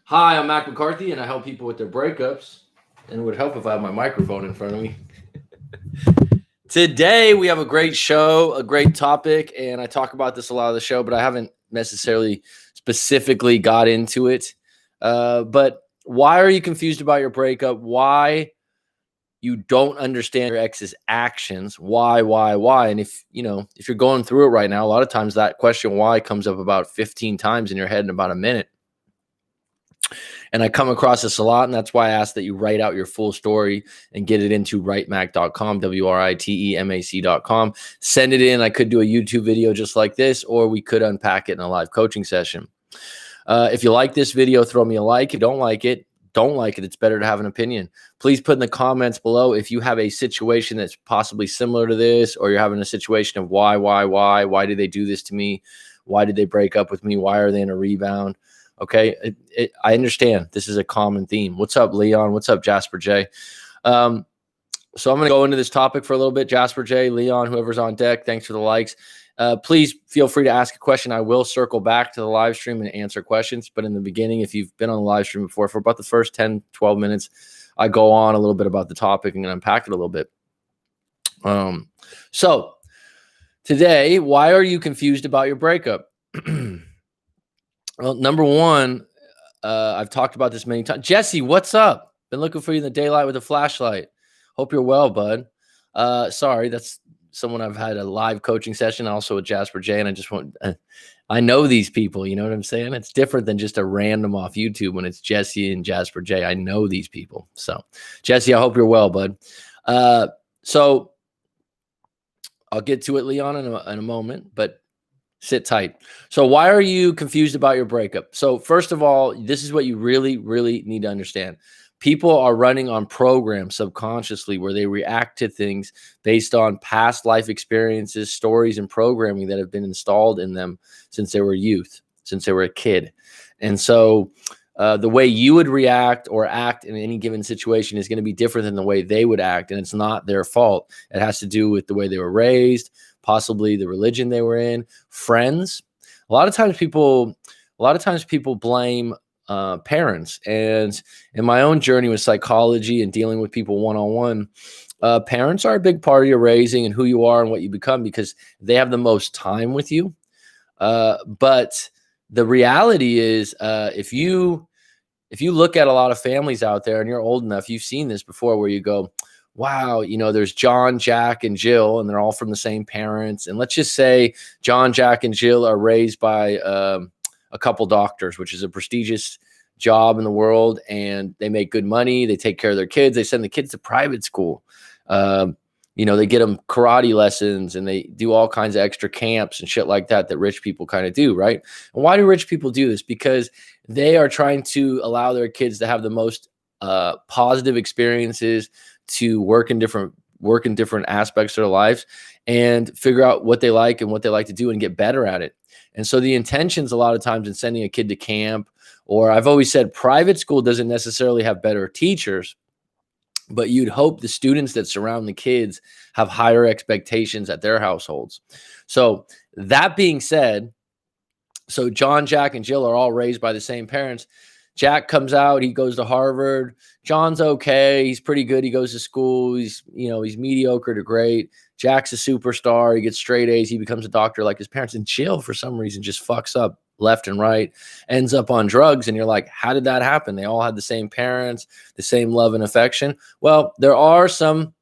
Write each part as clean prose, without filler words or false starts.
Hi, I'm Mac McCarthy, and I help people with their breakups. And it would help if I had my microphone in front of me. Today, we have a great show, a great topic, and I talk about this a lot of the show, but I haven't necessarily specifically got into it. But why are you confused about your breakup? Why you don't understand your ex's actions? Why? And if you're going through it right now, a lot of times that question why comes up about 15 times in your head in about a minute. And I come across this a lot, and that's why I ask that you write out your full story and get it into writemac.com, WRITEMAC.com. Send it in. I could do a YouTube video just like this, or we could unpack it in a live coaching session. If you like this video, throw me a like. If you don't like it, it's better to have an opinion. Please put in the comments below if you have a situation that's possibly similar to this, or you're having a situation of why did they do this to me? Why did they break up with me? Why are they in a rebound? Okay, I understand this is a common theme. What's up, Leon? What's up, Jasper J? So I'm going to go into this topic for a little bit. Jasper J, Leon, whoever's on deck, thanks for the likes. Please feel free to ask a question. I will circle back to the live stream and answer questions. But in the beginning, if you've been on the live stream before, for about the first 10, 12 minutes, I go on a little bit about the topic and unpack it a little bit. So today, why are you confused about your breakup? Well, number one, I've talked about this many times. Jesse, what's up? Been looking for you in the daylight with a flashlight. Hope you're well, bud. Sorry, that's someone I've had a live coaching session, also with Jasper J, and I know these people, you know what I'm saying? It's different than just a random off YouTube when it's Jesse and Jasper J. I know these people. So, Jesse, I hope you're well, bud. So I'll get to it, Leon, in a moment, but sit tight. So why are you confused about your breakup? So first of all, this is what you really, really need to understand. People are running on programs subconsciously where they react to things based on past life experiences, stories, and programming that have been installed in them since they were youth, since they were a kid. And so the way you would react or act in any given situation is going to be different than the way they would act. And it's not their fault. It has to do with the way they were raised, possibly the religion they were in, friends. A lot of times people blame parents. And in my own journey with psychology and dealing with people one-on-one, parents are a big part of your raising and who you are and what you become because they have the most time with you. But the reality is, if you look at a lot of families out there and you're old enough, you've seen this before where you go, wow, there's John, Jack, and Jill, and they're all from the same parents. And let's just say John, Jack, and Jill are raised by a couple doctors, which is a prestigious job in the world, and they make good money. They take care of their kids. They send the kids to private school. They get them karate lessons and they do all kinds of extra camps and shit like that rich people kind of do, right? And why do rich people do this? Because they are trying to allow their kids to have the most positive experiences, to work in different aspects of their lives and figure out what they like and what they like to do and get better at it. And so the intentions a lot of times in sending a kid to camp, or I've always said private school doesn't necessarily have better teachers, but you'd hope the students that surround the kids have higher expectations at their households. So that being said, so John, Jack, and Jill are all raised by the same parents. Jack comes out, he goes to Harvard. John's okay. He's pretty good. He goes to school. He's mediocre to great. Jack's a superstar. He gets straight A's. He becomes a doctor like his parents. And Jill, for some reason, just fucks up left and right, ends up on drugs. And you're like, how did that happen? They all had the same parents, the same love and affection. Well, there are some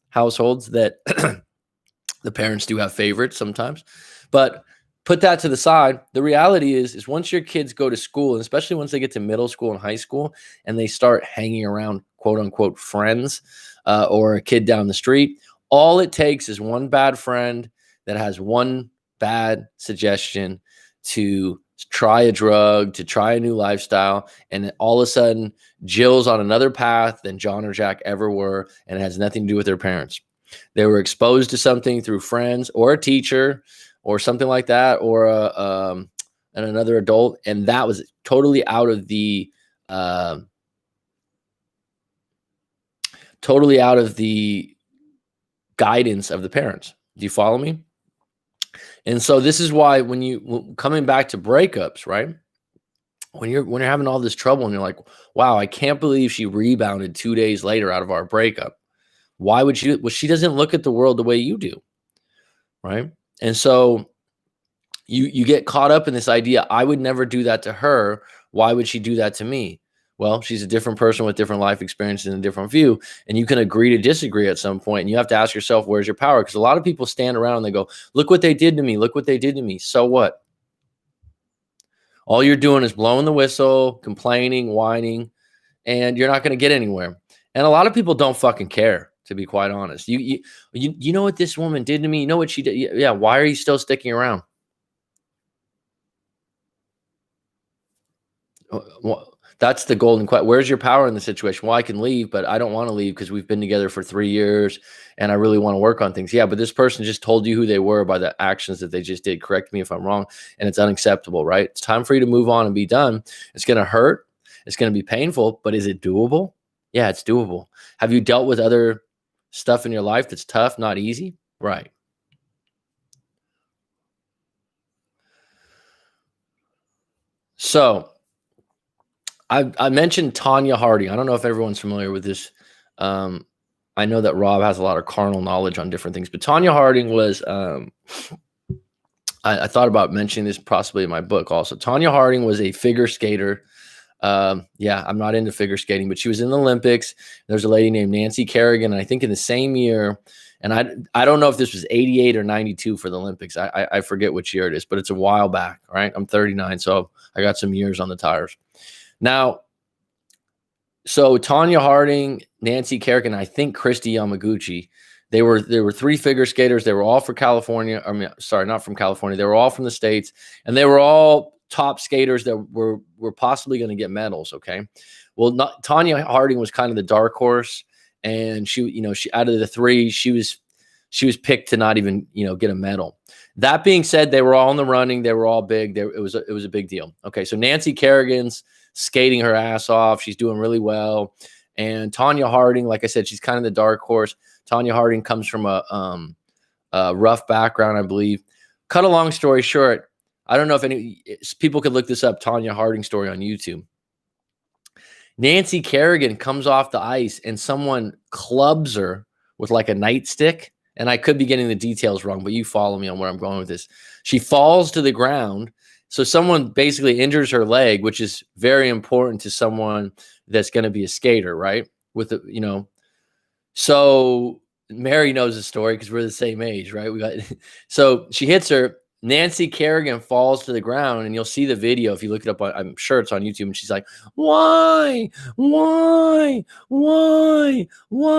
households that the parents do have favorites sometimes, but put that to the side. The reality is once your kids go to school, and especially once they get to middle school and high school, and they start hanging around quote unquote friends or a kid down the street, all it takes is one bad friend that has one bad suggestion to try a drug, to try a new lifestyle, and all of a sudden Jill's on another path than John or Jack ever were, and it has nothing to do with their parents. They were exposed to something through friends or a teacher or something like that, or and another adult, and that was totally out of the guidance of the parents. Do you follow me? And so this is why coming back to breakups, right? when you're having all this trouble and you're like, wow, I can't believe she rebounded 2 days later out of our breakup. Why would she? Well, she doesn't look at the world the way you do, right? And so you get caught up in this idea, I would never do that to her. Why would she do that to me? Well, she's a different person with different life experiences and a different view. And you can agree to disagree at some point. And you have to ask yourself, where's your power? Because a lot of people stand around and they go, look what they did to me. Look what they did to me. So what? All you're doing is blowing the whistle, complaining, whining, and you're not going to get anywhere. And a lot of people don't fucking care, to be quite honest. You know what this woman did to me? You know what she did? Yeah. Why are you still sticking around? Well, that's the golden question. Where's your power in the situation? Well, I can leave, but I don't want to leave because we've been together for 3 years and I really want to work on things. Yeah, but this person just told you who they were by the actions that they just did. Correct me if I'm wrong. And it's unacceptable, right? It's time for you to move on and be done. It's going to hurt. It's going to be painful, but is it doable? Yeah, it's doable. Have you dealt with other stuff in your life that's tough, not easy? Right. So I mentioned Tanya Harding. I don't know if everyone's familiar with this. Um, I know that Rob has a lot of carnal knowledge on different things, but Tanya Harding was. I thought about mentioning this possibly in my book also. Tanya Harding was a figure skater. Yeah, I'm not into figure skating, but she was in the Olympics. There's a lady named Nancy Kerrigan, and I think in the same year, and I don't know if this was 88 or 92 for the Olympics. I forget which year it is, but it's a while back. All right, I'm 39, so I got some years on the tires. Now, so Tanya Harding, Nancy Kerrigan, I think Christy Yamaguchi, they were three figure skaters. They were all for California. I mean, sorry, not from California. They were all from the States, and they were all top skaters that were possibly going to get medals. Okay, well, Tanya Harding was kind of the dark horse, and she out of the three, she was picked to not even get a medal. That being said, they were all in the running. They were all big. It was a big deal. Okay, so Nancy Kerrigan's skating her ass off. She's doing really well. And Tanya Harding, like I said, she's kind of the dark horse. Tanya Harding comes from a rough background, I believe. Cut a long story short, I don't know if any people could look this up, Tanya Harding story on YouTube. Nancy Kerrigan comes off the ice and someone clubs her with like a nightstick. And I could be getting the details wrong, but you follow me on where I'm going with this. She falls to the ground. So someone basically injures her leg, which is very important to someone that's going to be a skater, right? So Mary knows the story because we're the same age, right? So she hits her. Nancy Kerrigan falls to the ground, and you'll see the video if you look it up. I'm sure it's on YouTube. And she's like, "Why?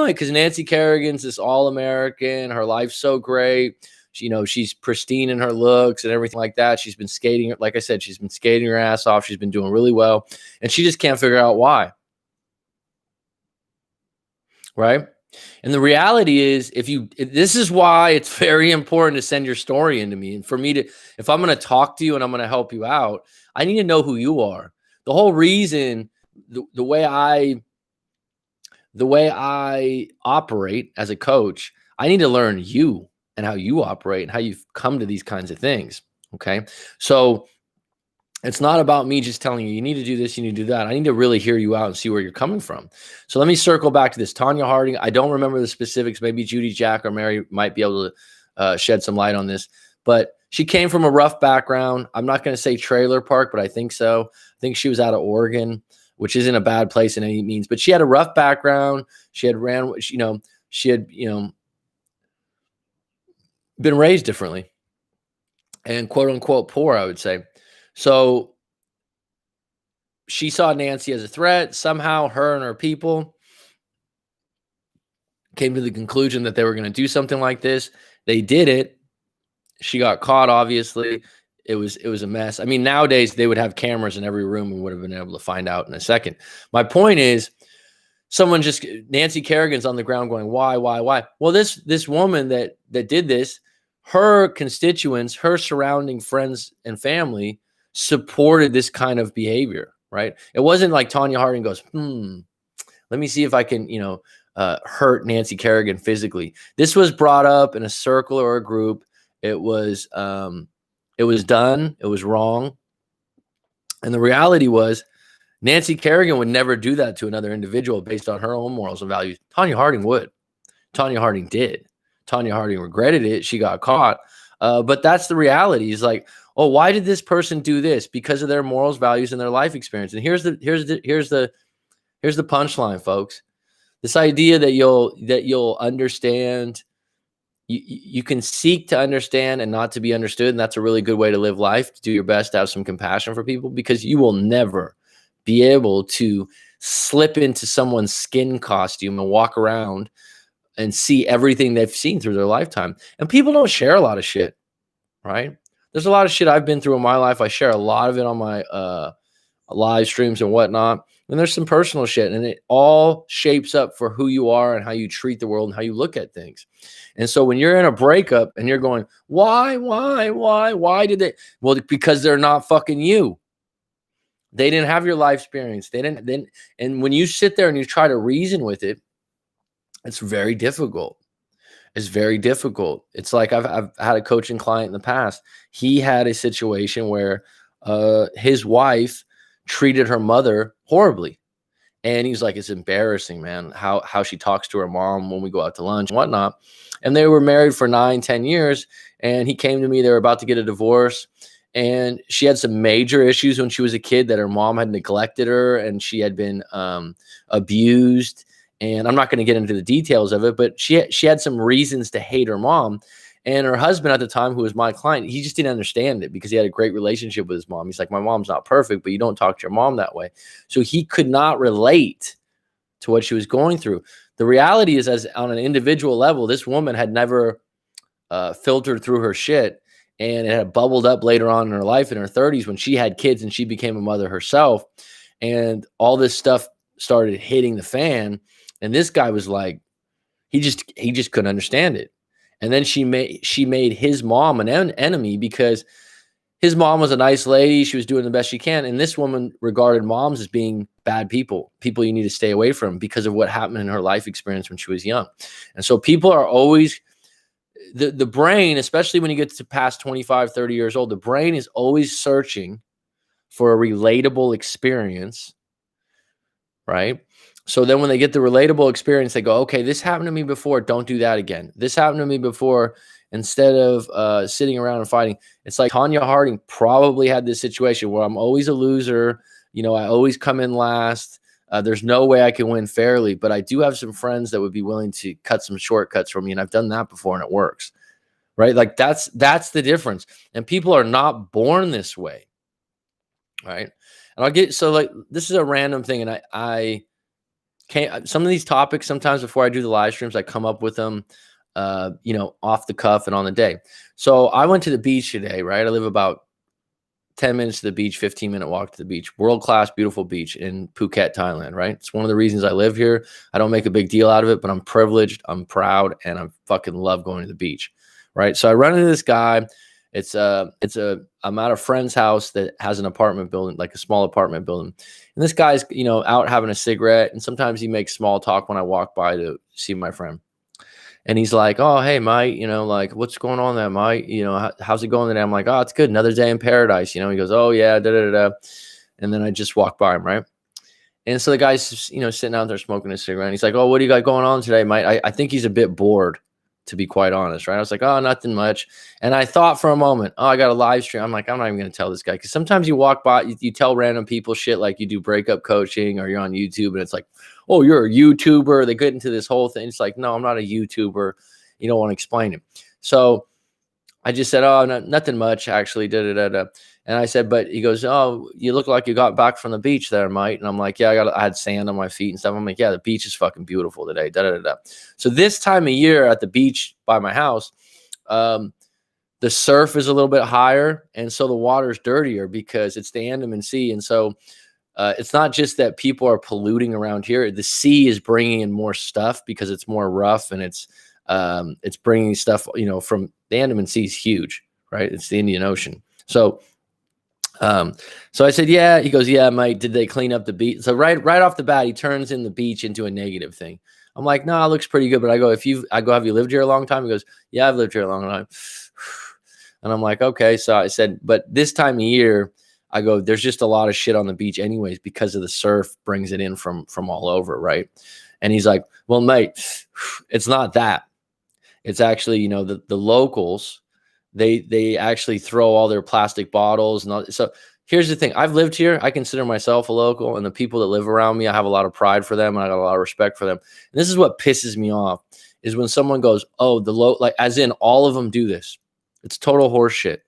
Because Nancy Kerrigan's this all-American. Her life's so great. She's pristine in her looks and everything like that. She's been skating, like I said, she's been skating her ass off. She's been doing really well, and she just can't figure out why. Right? And the reality is, this is why it's very important to send your story into me. And for me if I'm going to talk to you and I'm going to help you out, I need to know who you are. The whole reason, the way I operate as a coach, I need to learn you and how you operate and how you've come to these kinds of things. Okay. So it's not about me just telling you need to do this, you need to do that. I need to really hear you out and see where you're coming from. So let me circle back to this. Tanya Harding, I don't remember the specifics. Maybe Judy, Jack, or Mary might be able to shed some light on this. But she came from a rough background. I'm not going to say trailer park, but I think so. I think she was out of Oregon, which isn't a bad place in any means. But she had a rough background. She had been raised differently and quote unquote poor, I would say. So she saw Nancy as a threat. Somehow her and her people came to the conclusion that they were going to do something like this. They did it. She got caught, obviously. It was a mess. I mean, nowadays they would have cameras in every room and would have been able to find out in a second. My point is, Nancy Kerrigan's on the ground going, why? Well, this woman that did this, her constituents, her surrounding friends and family supported this kind of behavior, right? It wasn't like Tanya Harding goes, let me see if I can, hurt Nancy Kerrigan physically. This was brought up in a circle or a group. It was done. It was wrong. And the reality was Nancy Kerrigan would never do that to another individual based on her own morals and values. Tonya Harding would. Tonya Harding did. Tonya Harding regretted it. She got caught. But that's the reality. Is like, oh, why did this person do this? Because of their morals, values, and their life experience. And here's the punchline, folks. This idea that you'll understand, you can seek to understand and not to be understood, and that's a really good way to live life. To do your best to have some compassion for people, because you will never be able to slip into someone's skin costume and walk around and see everything they've seen through their lifetime. And people don't share a lot of shit, right? There's a lot of shit I've been through in my life. I share a lot of it on my live streams and whatnot. And there's some personal shit, and it all shapes up for who you are and how you treat the world and how you look at things. And so when you're in a breakup and you're going, why did they? Well, because they're not fucking you. They didn't have your life experience. And when you sit there and you try to reason with it, it's very difficult. It's very difficult. It's like I've had a coaching client in the past. He had a situation where his wife treated her mother horribly. And he's like, it's embarrassing, man, how she talks to her mom when we go out to lunch and whatnot. And they were married for 9-10 years. And he came to me, they were about to get a divorce. And she had some major issues when she was a kid, that her mom had neglected her and she had been abused. And I'm not going to get into the details of it, but she had some reasons to hate her mom. And her husband at the time, who was my client, he just didn't understand it because he had a great relationship with his mom. He's like, my mom's not perfect, but you don't talk to your mom that way. So he could not relate to what she was going through. The reality is, as on an individual level, this woman had never filtered through her shit, and it had bubbled up later on in her life in her 30s when she had kids and she became a mother herself. And all this stuff started hitting the fan. And this guy was like, he just couldn't understand it. And then she made his mom an enemy because his mom was a nice lady. She was doing the best she can. And this woman regarded moms as being bad people you need to stay away from because of what happened in her life experience when she was young. And so people are always, the brain, especially when you get to past 25, 30 years old, the brain is always searching for a relatable experience, right? So then when they get the relatable experience, they go, okay, this happened to me before. Don't do that again. This happened to me before. Instead of sitting around and fighting, it's like Tonya Harding probably had this situation where I'm always a loser. You know, I always come in last. There's no way I can win fairly, but I do have some friends that would be willing to cut some shortcuts for me. And I've done that before and it works, right? Like that's the difference. And people are not born this way, right? And I'll get, so like, this is a random thing. And I can't, some of these topics, sometimes before I do the live streams, I come up with them, off the cuff and on the day. So I went to the beach today, right? I live about 10 minutes to the beach, 15-minute walk to the beach, world-class, beautiful beach in Phuket, Thailand, right? It's one of the reasons I live here. I don't make a big deal out of it, but I'm privileged, I'm proud, and I fucking love going to the beach, right? So I run into this guy. I'm at a friend's house that has an apartment building, like a small apartment building. And this guy's, out having a cigarette. And sometimes he makes small talk when I walk by to see my friend. And he's like, oh, hey, Mike, like, what's going on there, Mike? How's it going today? I'm like, oh, it's good. Another day in paradise. He goes, oh, yeah, da-da-da-da. And then I just walk by him, right? And so the guy's, sitting out there smoking a cigarette. And he's like, oh, what do you got going on today, Mike? I think he's a bit bored, to be quite honest, right? I was like, oh, nothing much. And I thought for a moment, oh, I got a live stream. I'm like, I'm not even going to tell this guy. Because sometimes you walk by, you tell random people shit like you do breakup coaching or you're on YouTube. And it's like, oh, you're a YouTuber. They get into this whole thing. It's like, no, I'm not a YouTuber. You don't want to explain it. So I just said, oh, nothing much, actually. Da-da-da-da. And I said, but he goes, oh, you look like you got back from the beach there, Mike. And I'm like, yeah, I had sand on my feet and stuff. I'm like, yeah, the beach is fucking beautiful today. Da-da-da-da. So this time of year at the beach by my house, the surf is a little bit higher. And so the water's dirtier because it's the Andaman Sea. And so it's not just that people are polluting around here. The sea is bringing in more stuff because it's more rough and it's bringing stuff, from the Andaman Sea is huge, right? It's the Indian Ocean. So I said, yeah. He goes, yeah, Mike, did they clean up the beach? So right off the bat, he turns in the beach into a negative thing. I'm like, no, it looks pretty good. But I go, have you lived here a long time? He goes, yeah, I've lived here a long time. And I'm like, okay. So I said, but this time of year, I go, there's just a lot of shit on the beach anyways, because of the surf brings it in from all over, right? And he's like, well, mate, it's not that. It's actually, you know, the locals, they actually throw all their plastic bottles and all. So here's the thing. I've lived here. I consider myself a local, and the people that live around me, I have a lot of pride for them, and I got a lot of respect for them. And this is what pisses me off, is when someone goes, oh, like, as in all of them do this. It's total horseshit.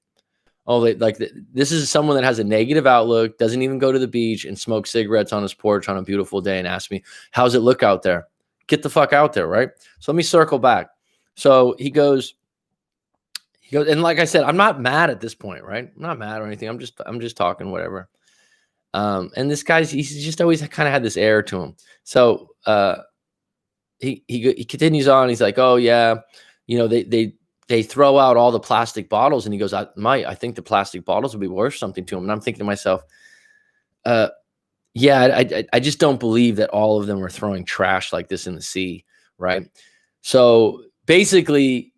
Oh, this is someone that has a negative outlook, doesn't even go to the beach and smoke cigarettes on his porch on a beautiful day and ask me, how's it look out there? Get the fuck out there, right? So let me circle back. So he goes, and like I said, I'm not mad at this point, right? I'm not mad or anything. I'm just talking, whatever. And this guy's, he's just always kind of had this air to him. So he continues on. He's like, oh yeah, you know, they throw out all the plastic bottles, and he goes, I think the plastic bottles would be worth something to him. And I'm thinking to myself, yeah, I just don't believe that all of them are throwing trash like this in the sea, right? So basically,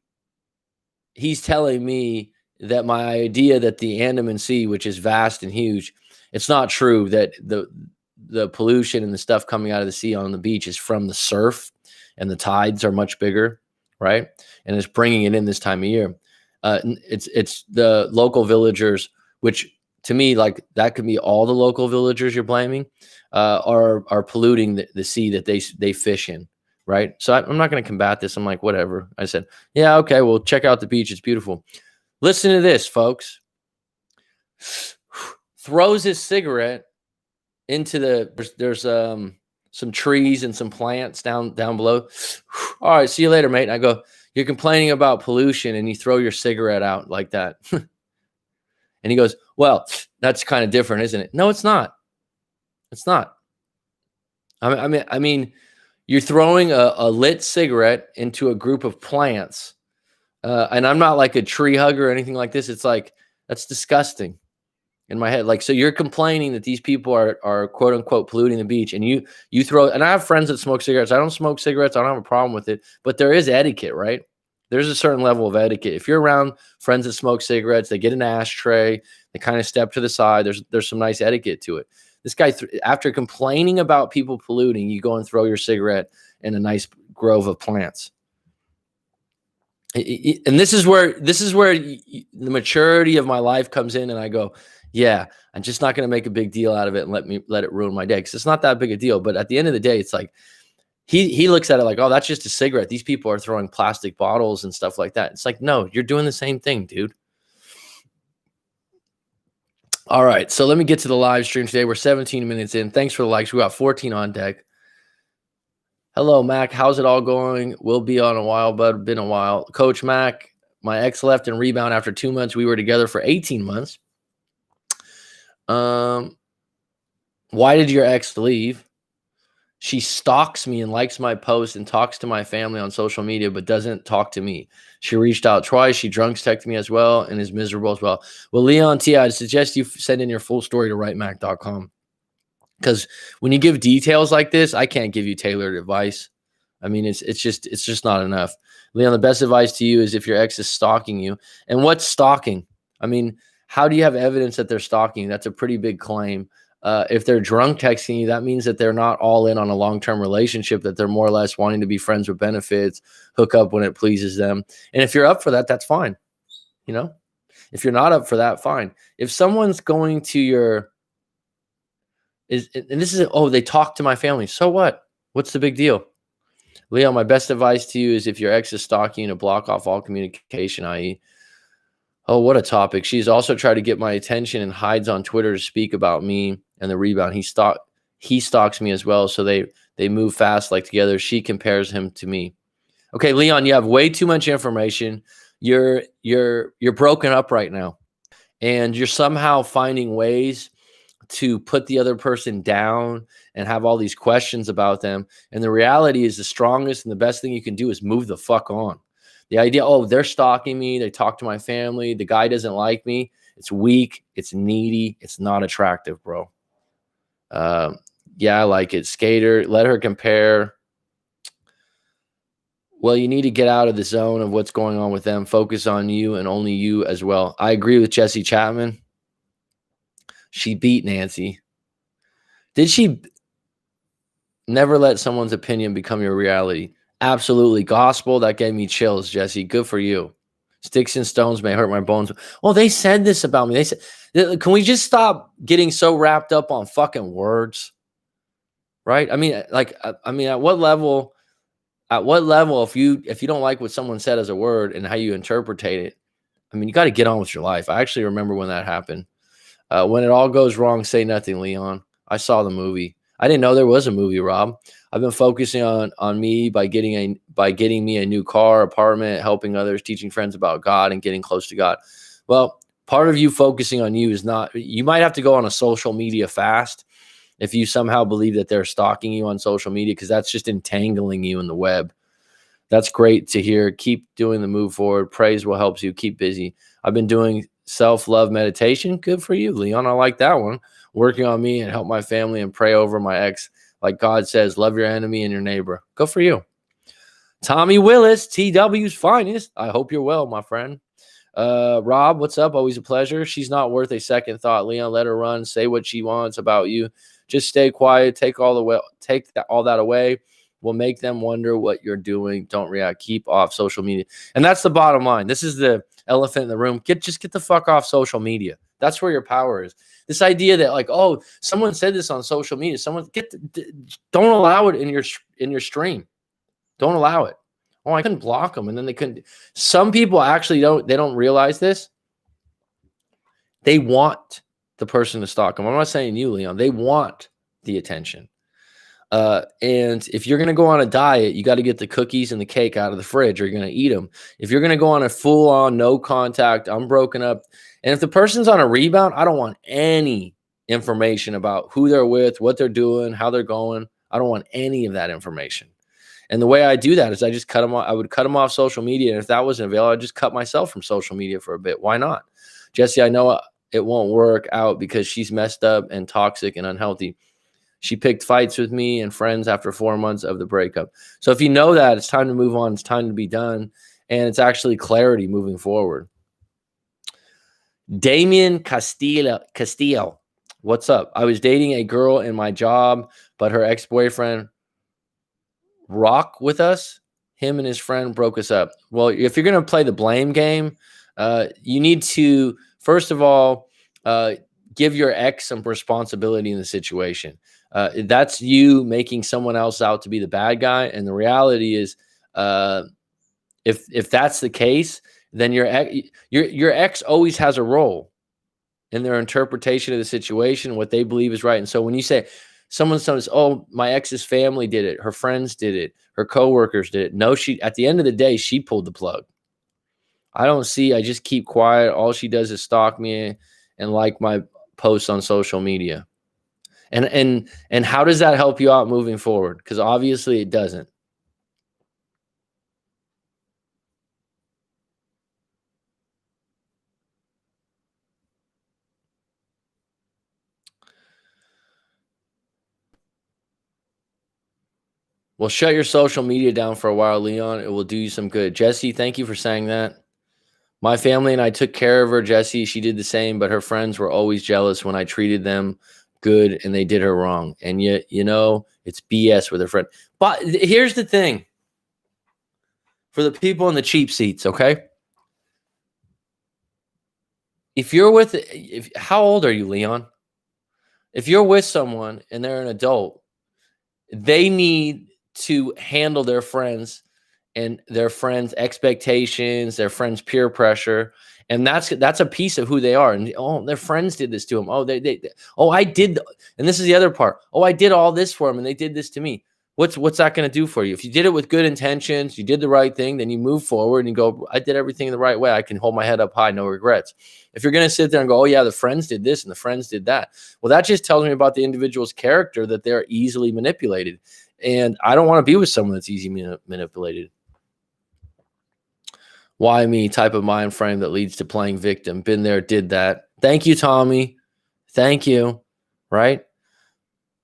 he's telling me that my idea that the Andaman Sea, which is vast and huge, it's not true, that the pollution and the stuff coming out of the sea on the beach is from the surf, and the tides are much bigger, right? And it's bringing it in this time of year. It's the local villagers, which to me, like, that could be all the local villagers you're blaming, are polluting the sea that they fish in, right? So I'm not going to combat this. I'm like, whatever. I said, yeah, okay, well, check out the beach. It's beautiful. Listen to this, folks. Throws his cigarette into there's some trees and some plants down below. All right, see you later, mate. And I go, you're complaining about pollution and you throw your cigarette out like that. And he goes, well, that's kind of different, isn't it? No, it's not. It's not. I mean, you're throwing a lit cigarette into a group of plants. And I'm not like a tree hugger or anything like this. It's like, that's disgusting in my head. Like, so you're complaining that these people are quote unquote polluting the beach, and you throw, and I have friends that smoke cigarettes. I don't smoke cigarettes. I don't have a problem with it, but there is etiquette, right? There's a certain level of etiquette. If you're around friends that smoke cigarettes, they get an ashtray, they kind of step to the side. There's some nice etiquette to it. This guy, after complaining about people polluting, you go and throw your cigarette in a nice grove of plants. And this is where the maturity of my life comes in, and I go, yeah, I'm just not going to make a big deal out of it and let it ruin my day, because it's not that big a deal. But at the end of the day, it's like he looks at it like, oh, that's just a cigarette. These people are throwing plastic bottles and stuff like that. It's like, no, you're doing the same thing, dude. All right, so let me get to the live stream today. We're 17 minutes in. Thanks for the likes. We got 14 on deck. Hello, Mac. How's it all going? We'll be on a while, bud. Been a while. Coach Mac, my ex left and rebound after 2 months. We were together for 18 months. Why did your ex leave? She stalks me and likes my posts and talks to my family on social media, but doesn't talk to me. She reached out twice. She drunk texted me as well and is miserable as well. Well, Leon T, I suggest you send in your full story to writemac.com. Because when you give details like this, I can't give you tailored advice. I mean, it's just not enough. Leon, the best advice to you is if your ex is stalking you. And what's stalking? I mean, how do you have evidence that they're stalking? That's a pretty big claim. If they're drunk texting you, that means that they're not all in on a long-term relationship, that they're more or less wanting to be friends with benefits, hook up when it pleases them. And if you're up for that, that's fine. You know, if you're not up for that, fine. If someone's going to your and this is, oh, they talk to my family. So what? What's the big deal? Leo, my best advice to you is if your ex is stalking you, to block off all communication, i.e., oh, what a topic. She's also tried to get my attention and hides on Twitter to speak about me and the rebound. He stalks me as well. So they move fast like together. She compares him to me. Okay, Leon, you have way too much information. You're broken up right now. And you're somehow finding ways to put the other person down and have all these questions about them. And the reality is the strongest and the best thing you can do is move the fuck on. The idea, oh, they're stalking me, they talk to my family, the guy doesn't like me, it's weak, it's needy, it's not attractive, bro. Yeah, I like it. Skater, let her compare. Well, you need to get out of the zone of what's going on with them. Focus on you and only you as well. I agree with Jesse Chapman. She beat Nancy. Did she never let someone's opinion become your reality? Absolutely. Gospel, that gave me chills, Jesse. Good for you. Sticks and stones may hurt my bones. Oh, they said this about me. They said, can we just stop getting so wrapped up on fucking words? Right? I mean, at what level, if you don't like what someone said as a word and how you interpret it, I mean, you got to get on with your life. I actually remember when that happened. When it all goes wrong, say nothing, Leon. I saw the movie. I didn't know there was a movie, Rob. I've been focusing on me by getting me a new car, apartment, helping others, teaching friends about God, and getting close to God. Well, part of you focusing on you is not. You might have to go on a social media fast if you somehow believe that they're stalking you on social media, because that's just entangling you in the web. That's great to hear. Keep doing the move forward. Praise will help you. Keep busy. I've been doing self-love meditation. Good for you, Leon. I like that one. Working on me and help my family and pray over my ex. Like God says, love your enemy and your neighbor. Go for you. Tommy Willis, TW's finest. I hope you're well, my friend. Rob, what's up? Always a pleasure. She's not worth a second thought. Leon, let her run. Say what she wants about you. Just stay quiet. Take all that away. Will make them wonder what you're doing. Don't react. Keep off social media. And that's the bottom line. This is the elephant in the room. Just get the fuck off social media. That's where your power is. This idea that like, oh, someone said this on social media. Don't allow it in your stream. Don't allow it. Oh, I couldn't block them, and then they couldn't. Some people actually don't realize this. They want the person to stalk them. I'm not saying you, Leon. They want the attention. And if you're going to go on a diet, you got to get the cookies and the cake out of the fridge, or you're going to eat them. If you're going to go on a full-on no contact, I'm broken up. And if the person's on a rebound, I don't want any information about who they're with, what they're doing, how they're going. I don't want any of that information. And the way I do that is I just cut them off. I would cut them off social media. And if that wasn't available, I'd just cut myself from social media for a bit. Why not? Jesse, I know it won't work out because she's messed up and toxic and unhealthy. She picked fights with me and friends after 4 months of the breakup. So if you know that, it's time to move on. It's time to be done. And it's actually clarity moving forward. Damien Castillo. What's up? I was dating a girl in my job, but her ex-boyfriend rock with us. Him and his friend broke us up. Well, if you're going to play the blame game, you need to, first of all, give your ex some responsibility in the situation. That's you making someone else out to be the bad guy. And the reality is, if that's the case, then your ex always has a role in their interpretation of the situation, what they believe is right. And so when you say someone says, "Oh, my ex's family did it, her friends did it, her coworkers did it," no, at the end of the day, she pulled the plug. I just keep quiet. All she does is stalk me and like my posts on social media. And how does that help you out moving forward? Because obviously it doesn't. Well, shut your social media down for a while, Leon. It will do you some good. Jesse, thank you for saying that. My family and I took care of her, Jesse. She did the same, but her friends were always jealous when I treated them good and they did her wrong. And yet, it's BS with her friend. But here's the thing. For the people in the cheap seats, okay? How old are you, Leon? If you're with someone and they're an adult, they need to handle their friends and their friends' expectations, their friends' peer pressure. And that's a piece of who they are. And their friends did this to them. I did. And this is the other part. I did all this for them and they did this to me. What's that going to do for you? If you did it with good intentions, you did the right thing, then you move forward and you go, I did everything the right way. I can hold my head up high, no regrets. If you're going to sit there and go, oh yeah, the friends did this and the friends did that. Well, that just tells me about the individual's character, that they're easily manipulated. And I don't want to be with someone that's easily manipulated. Why me? Type of mind frame that leads to playing victim. Been there, did that. Thank you, Tommy. Thank you. Right?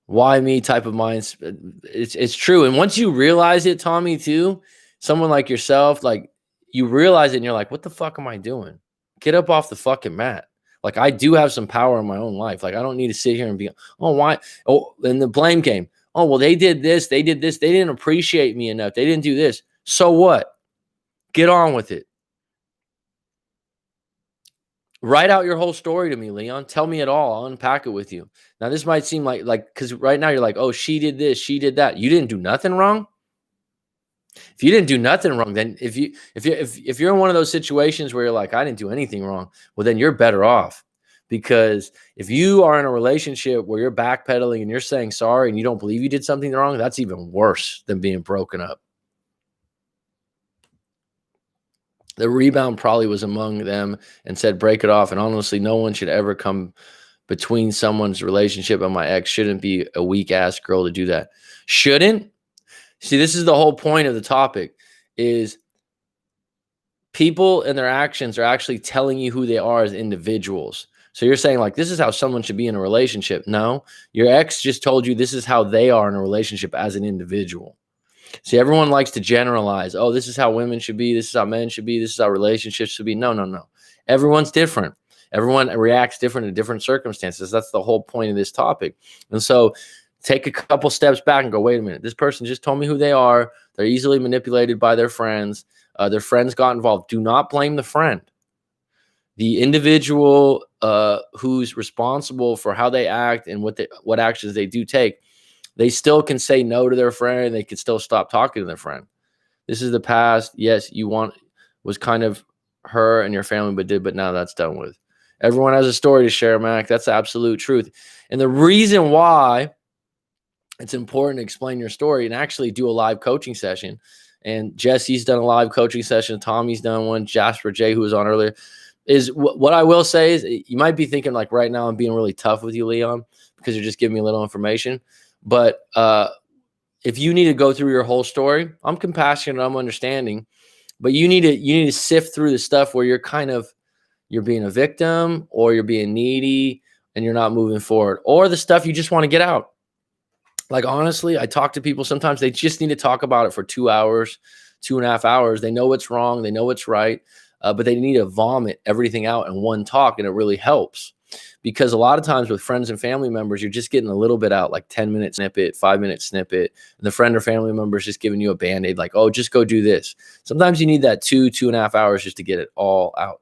Why me? Type of mind. It's true. And once you realize it, Tommy, too, someone like yourself, like you realize it and you're like, what the fuck am I doing? Get up off the fucking mat. Like, I do have some power in my own life. Like, I don't need to sit here and be, oh, why? Oh, in the blame game. Oh, well, they did this. They did this. They didn't appreciate me enough. They didn't do this. So what? Get on with it. Write out your whole story to me, Leon. Tell me it all. I'll unpack it with you. Now, this might seem like, because right now you're like, oh, she did this, she did that. You didn't do nothing wrong. If you didn't do nothing wrong, then if you're in one of those situations where you're like, I didn't do anything wrong, well, then you're better off. Because if you are in a relationship where you're backpedaling and you're saying sorry and you don't believe you did something wrong, that's even worse than being broken up. The rebound probably was among them and said, break it off. And honestly, no one should ever come between someone's relationship and my ex. Shouldn't be a weak ass girl to do that. Shouldn't. See, this is the whole point of the topic, is people and their actions are actually telling you who they are as individuals. So you're saying, like, this is how someone should be in a relationship. No, your ex just told you this is how they are in a relationship as an individual. See, everyone likes to generalize. Oh, this is how women should be. This is how men should be. This is how relationships should be. No, no, no. Everyone's different. Everyone reacts different in different circumstances. That's the whole point of this topic. And so take a couple steps back and go, wait a minute. This person just told me who they are. They're easily manipulated by their friends. Their friends got involved. Do not blame the friend. The individual who's responsible for how they act and what actions they do take, they still can say no to their friend. They can still stop talking to their friend. This is the past. Yes, was kind of her and your family, but now that's done with. Everyone has a story to share, Mac. That's the absolute truth. And the reason why it's important to explain your story and actually do a live coaching session. And Jesse's done a live coaching session. Tommy's done one. Jasper J, who was on earlier, is what I will say is, you might be thinking like right now I'm being really tough with you, Leon, because you're just giving me a little information. But if you need to go through your whole story, I'm compassionate, I'm understanding, but you need to sift through the stuff where you're being a victim, or you're being needy and you're not moving forward, or the stuff you just want to get out. Like, honestly, I talk to people, sometimes they just need to talk about it for 2 hours, 2.5 hours. They know what's wrong, they know what's right, but they need to vomit everything out in one talk, and it really helps. Because a lot of times with friends and family members, you're just getting a little bit out, like 10-minute snippet, 5-minute snippet, and the friend or family member is just giving you a Band-Aid, like, oh, just go do this. Sometimes you need that 2.5 hours just to get it all out.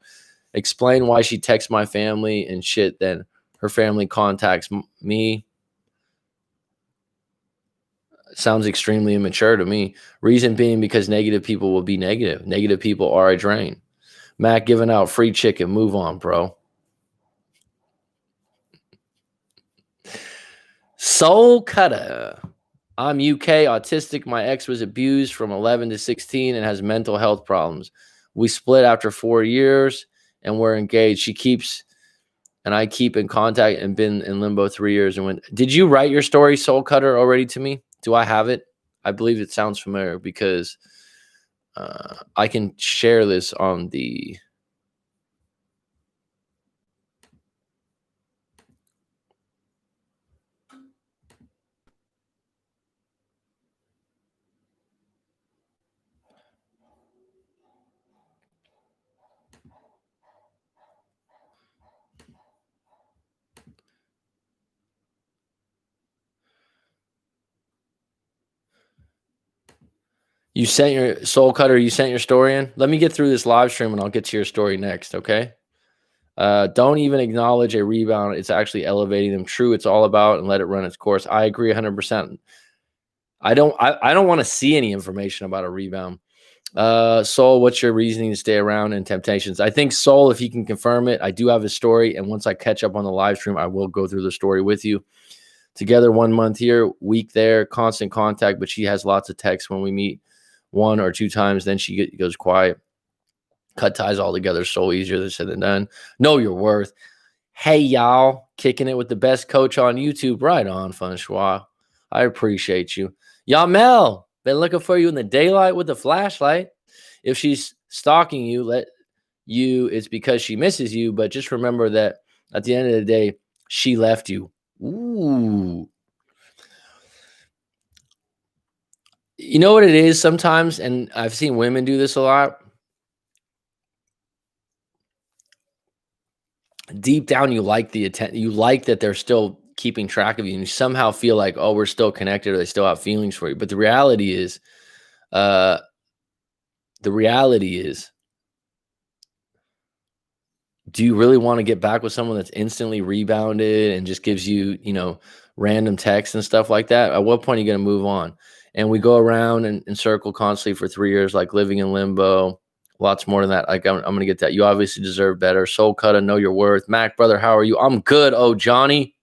Explain why she texts my family and shit, then her family contacts me. Sounds extremely immature to me. Reason being because negative people will be negative. Negative people are a drain. Mac giving out free chicken. Move on, bro. Soul Cutter. I'm UK, autistic. My ex was abused from 11 to 16 and has mental health problems. We split after 4 years and we're engaged. I keep in contact and been in limbo 3 years. And did you write your story, Soul Cutter, already to me? Do I have it? I believe it sounds familiar because I can share this on the. You sent your Soul Cutter. You sent your story in. Let me get through this live stream and I'll get to your story next. Okay. Don't even acknowledge a rebound. It's actually elevating them. True. It's all about and let it run its course. I agree 100%. I don't want to see any information about a rebound. Soul, what's your reasoning to stay around in Temptations? I think Soul, if he can confirm it, I do have his story. And once I catch up on the live stream, I will go through the story with you. Together 1 month here, week there, constant contact, but she has lots of texts when we meet 1 or 2 times. Then she goes quiet. Cut ties altogether. So easier said than done. Know your worth. Hey, y'all. Kicking it with the best coach on YouTube. Right on, Fun Schwa. I appreciate you. Y'all, Mel. Been looking for you in the daylight with the flashlight. If she's stalking you, it's because she misses you. But just remember that at the end of the day, she left you. Ooh. You know what it is sometimes, and I've seen women do this a lot. deep down, you like the attention. You like that they're still keeping track of you, and you somehow feel like, oh, we're still connected, or they still have feelings for you. But uh, the reality is, do you really want to get back with someone that's instantly rebounded and just gives you, random texts and stuff like that? At what point are you going to move on? And we go around and circle constantly for 3 years, like living in limbo. Lots more than that. Like I'm going to get that. You obviously deserve better. Soul Cutter, know your worth. Mac, brother, how are you? I'm good. Oh, Johnny,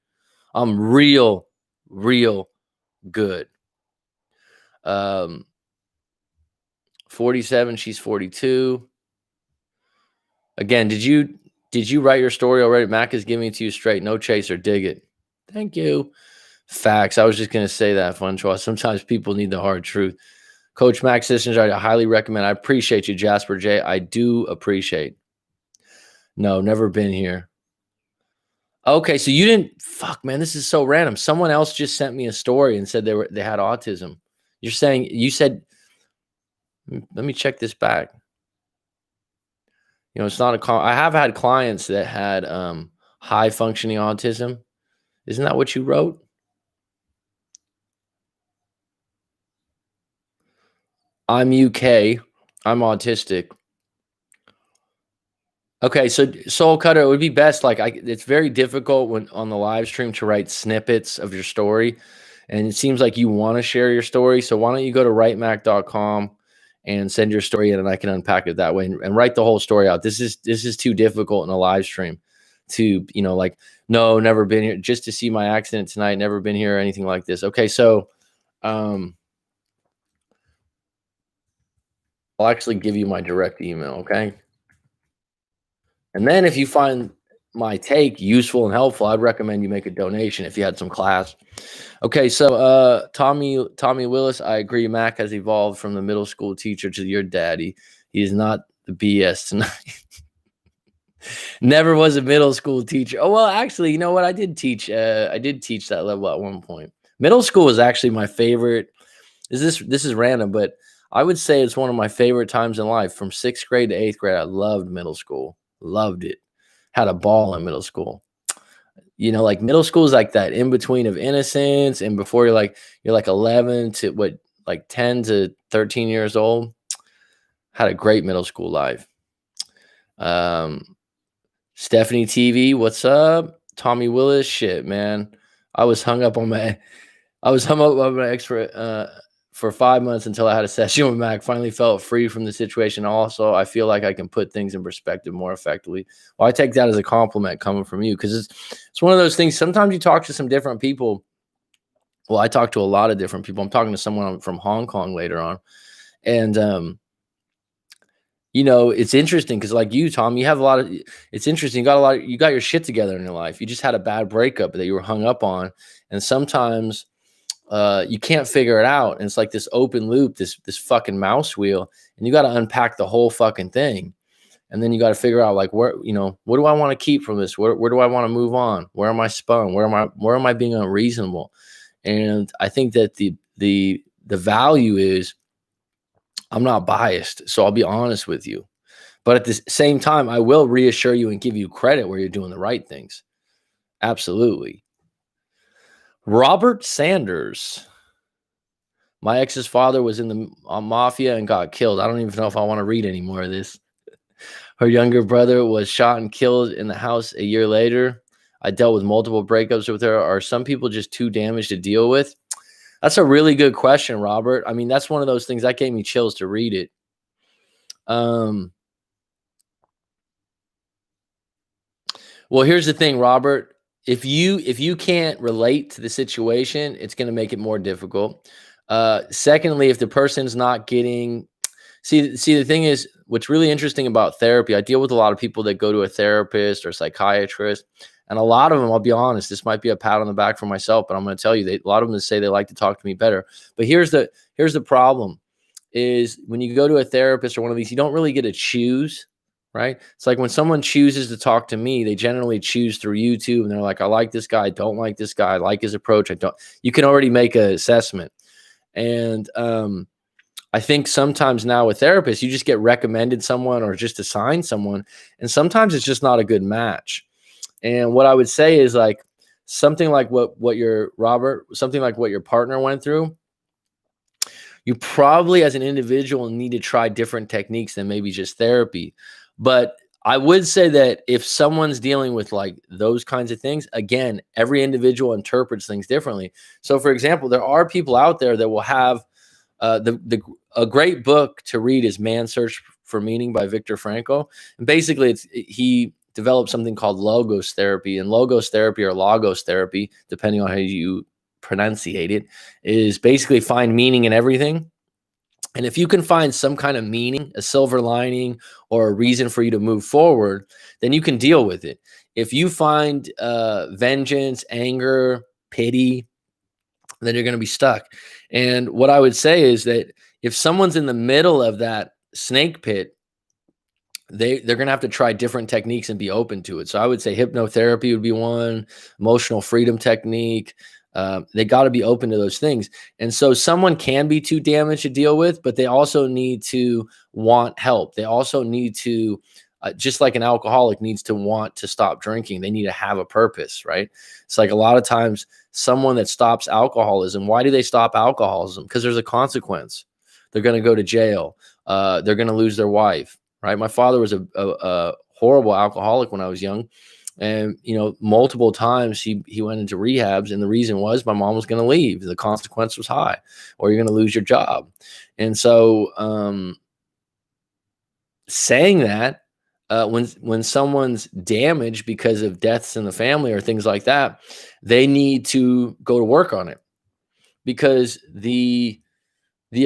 I'm real good. 47. She's 42. Again, did you write your story already? Mac is giving it to you straight. No chaser. Dig it. Thank you. Facts. I was just going to say that, Fun Choice. Sometimes people need the hard truth. Coach Mac Systems, I highly recommend. I appreciate you, Jasper J. I do appreciate. No, never been here. Okay, so you didn't. Fuck, man, this is so random. Someone else just sent me a story and said they had autism. You said. Let me check this back. It's not I have had clients that had high functioning autism. Isn't that what you wrote? I'm UK. I'm autistic. Okay, so Soul Cutter, it would be best. It's very difficult when on the live stream to write snippets of your story, and it seems like you want to share your story. So why don't you go to writemac.com and send your story in, and I can unpack it that way and write the whole story out. This is too difficult in a live stream to no, never been here, just to see my accident tonight, never been here or anything like this. Okay, so I'll actually give you my direct email, okay? And then if you find my take useful and helpful, I'd recommend you make a donation if you had some class. Okay, so Tommy Willis, I agree. Mac has evolved from the middle school teacher to your daddy. He is not the BS tonight. Never was a middle school teacher. Oh well, actually, you know what? I did teach that level at one point. Middle school was actually my favorite. This is random, but I would say it's one of my favorite times in life. From 6th grade to 8th grade, I loved middle school. Loved it. Had a ball in middle school. Like middle school is like that in between of innocence and before you're like 11 to 10 to 13 years old. Had a great middle school life. Stephanie TV, what's up? Tommy Willis, shit, man. I was hung up on my ex for 5 months until I had a session with Mac. Finally felt free from the situation. Also, I feel like I can put things in perspective more effectively. Well, I take that as a compliment coming from you, because it's one of those things. Sometimes you talk to some different people. Well, I talk to a lot of different people. I'm talking to someone from Hong Kong later on. And it's interesting because like you, Tom, you have a lot of, it's interesting. You got your shit together in your life. You just had a bad breakup that you were hung up on. And sometimes you can't figure it out. And it's like this open loop, this fucking mouse wheel, and you got to unpack the whole fucking thing. And then you got to figure out where, what do I want to keep from this? Where do I want to move on? Where am I spun? Where am I being unreasonable? And I think that the value is, I'm not biased, so I'll be honest with you. But at the same time, I will reassure you and give you credit where you're doing the right things. Absolutely. Robert Sanders. My ex's father was in the mafia and got killed. I don't even know if I want to read any more of this. Her younger brother was shot and killed in the house a year later. I dealt with multiple breakups with her. Are some people just too damaged to deal with? That's a really good question, Robert. I mean, that's one of those things that gave me chills to read it. Well, here's the thing, Robert. If you can't relate to the situation, it's going to make it more difficult. Secondly, if the person's not getting, see, the thing is, what's really interesting about therapy, I deal with a lot of people that go to a therapist or psychiatrist, and a lot of them, I'll be honest, this might be a pat on the back for myself, but I'm going to tell you, a lot of them say they like to talk to me better. But here's the problem is when you go to a therapist or one of these, you don't really get to choose. Right. It's like when someone chooses to talk to me, they generally choose through YouTube and they're like, I like this guy. I don't like this guy. I like his approach. You can already make an assessment. And I think sometimes now with therapists, you just get recommended someone or just assign someone. And sometimes it's just not a good match. And what I would say is like something like what your something like what your partner went through. You probably as an individual need to try different techniques than maybe just therapy. But I would say that if someone's dealing with like those kinds of things, again, every individual interprets things differently. So for example, there are people out there that will have a great book to read is Man's Search for Meaning by Viktor Frankl. And basically he developed something called logos therapy, and logos therapy or logos therapy, depending on how you pronunciate it, is basically find meaning in everything. And if you can find some kind of meaning, a silver lining, or a reason for you to move forward, then you can deal with it. If you find vengeance, anger, pity, then you're going to be stuck. And what I would say is that if someone's in the middle of that snake pit, they're going to have to try different techniques and be open to it. So I would say hypnotherapy would be one, emotional freedom technique. They got to be open to those things. And so someone can be too damaged to deal with, but they also need to want help. They also need to, just like an alcoholic needs to want to stop drinking, they need to have a purpose, right? It's like a lot of times someone that stops alcoholism, why do they stop alcoholism? Because there's a consequence. They're going to go to jail. They're going to lose their wife, right? My father was a horrible alcoholic when I was young. And, multiple times he went into rehabs. And the reason was my mom was going to leave. The consequence was high, or you're going to lose your job. And so saying that, when someone's damaged because of deaths in the family or things like that, they need to go to work on it, because the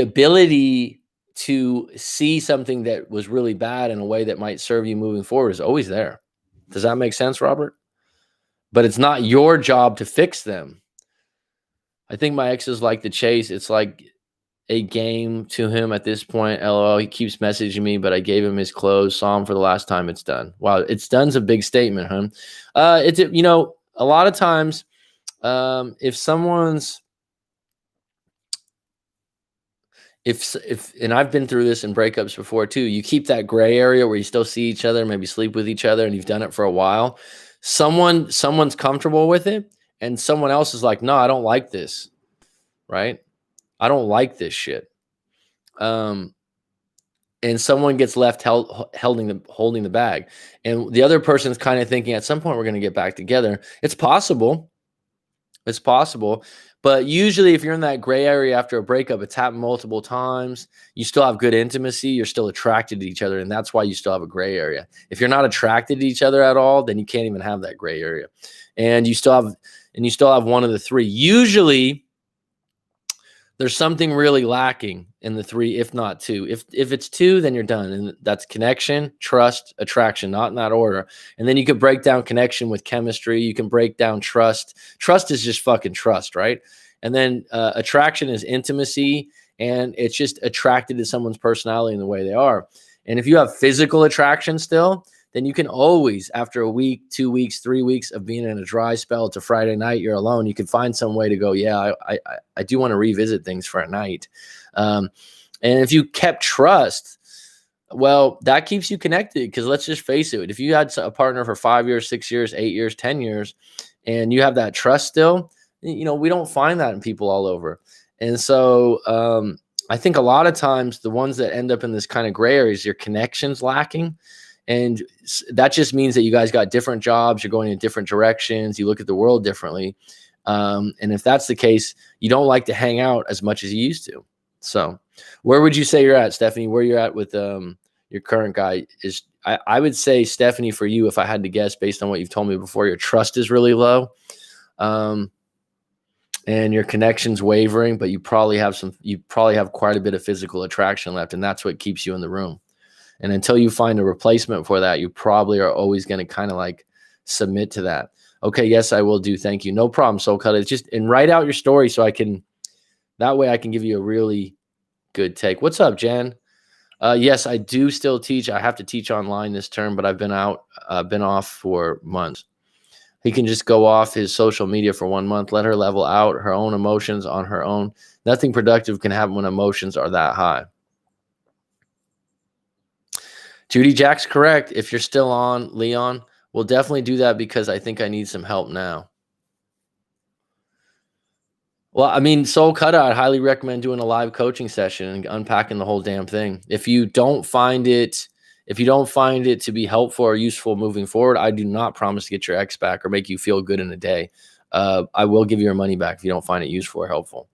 ability to see something that was really bad in a way that might serve you moving forward is always there. Does that make sense, Robert? But it's not your job to fix them. I think my ex is like the chase. It's like a game to him at this point. LOL, he keeps messaging me, but I gave him his clothes, saw him for the last time. It's done. Wow, it's done's a big statement, huh? It's a lot of times, if someone's if and I've been through this in breakups before too, you keep that gray area where you still see each other, maybe sleep with each other, and you've done it for a while. Someone's comfortable with it, and someone else is like, no, I don't like this, right? I don't like this shit. And someone gets left holding the bag, and the other person's kind of thinking at some point we're going to get back together. It's possible. It's possible. But usually if you're in that gray area after a breakup, it's happened multiple times. You still have good intimacy. You're still attracted to each other. And that's why you still have a gray area. If you're not attracted to each other at all, then you can't even have that gray area. And you still have one of the three. Usually there's something really lacking in the three, if not two. If it's two, then you're done. And that's connection, trust, attraction, not in that order. And then you could break down connection with chemistry. You can break down trust. Trust is just fucking trust, right? And then attraction is intimacy, and it's just attracted to someone's personality and the way they are. And if you have physical attraction still, then you can always, after a week, 2 weeks, 3 weeks of being in a dry spell, it's a Friday night, you're alone, you can find some way to go, yeah, I do want to revisit things for a night. And if you kept trust, well, that keeps you connected, because let's just face it. If you had a partner for 5 years, 6 years, 8 years, 10 years, and you have that trust still, we don't find that in people all over. And so I think a lot of times the ones that end up in this kind of gray areas, your connection's lacking. And that just means that you guys got different jobs. You're going in different directions. You look at the world differently. And if that's the case, you don't like to hang out as much as you used to. So where would you say you're at, Stephanie? Where you're at with your current guy is, I would say, Stephanie, for you, if I had to guess based on what you've told me before, your trust is really low. And your connection's wavering, but you probably have quite a bit of physical attraction left. And that's what keeps you in the room. And until you find a replacement for that, you probably are always going to kind of like submit to that. Okay, yes, I will do. Thank you. No problem, Soul Cut. It's just, and write out your story so that way I can give you a really good take. What's up, Jen? Yes, I do still teach. I have to teach online this term, but I've been off for months. He can just go off his social media for 1 month, let her level out her own emotions on her own. Nothing productive can happen when emotions are that high. Judy Jack's correct. If you're still on, Leon, We'll definitely do that because I think I need some help now. Well, I mean, Soul Cutter, I'd highly recommend doing a live coaching session and unpacking the whole damn thing. If you don't find it to be helpful or useful moving forward, I do not promise to get your ex back or make you feel good in a day. I will give you your money back if you don't find it useful or helpful.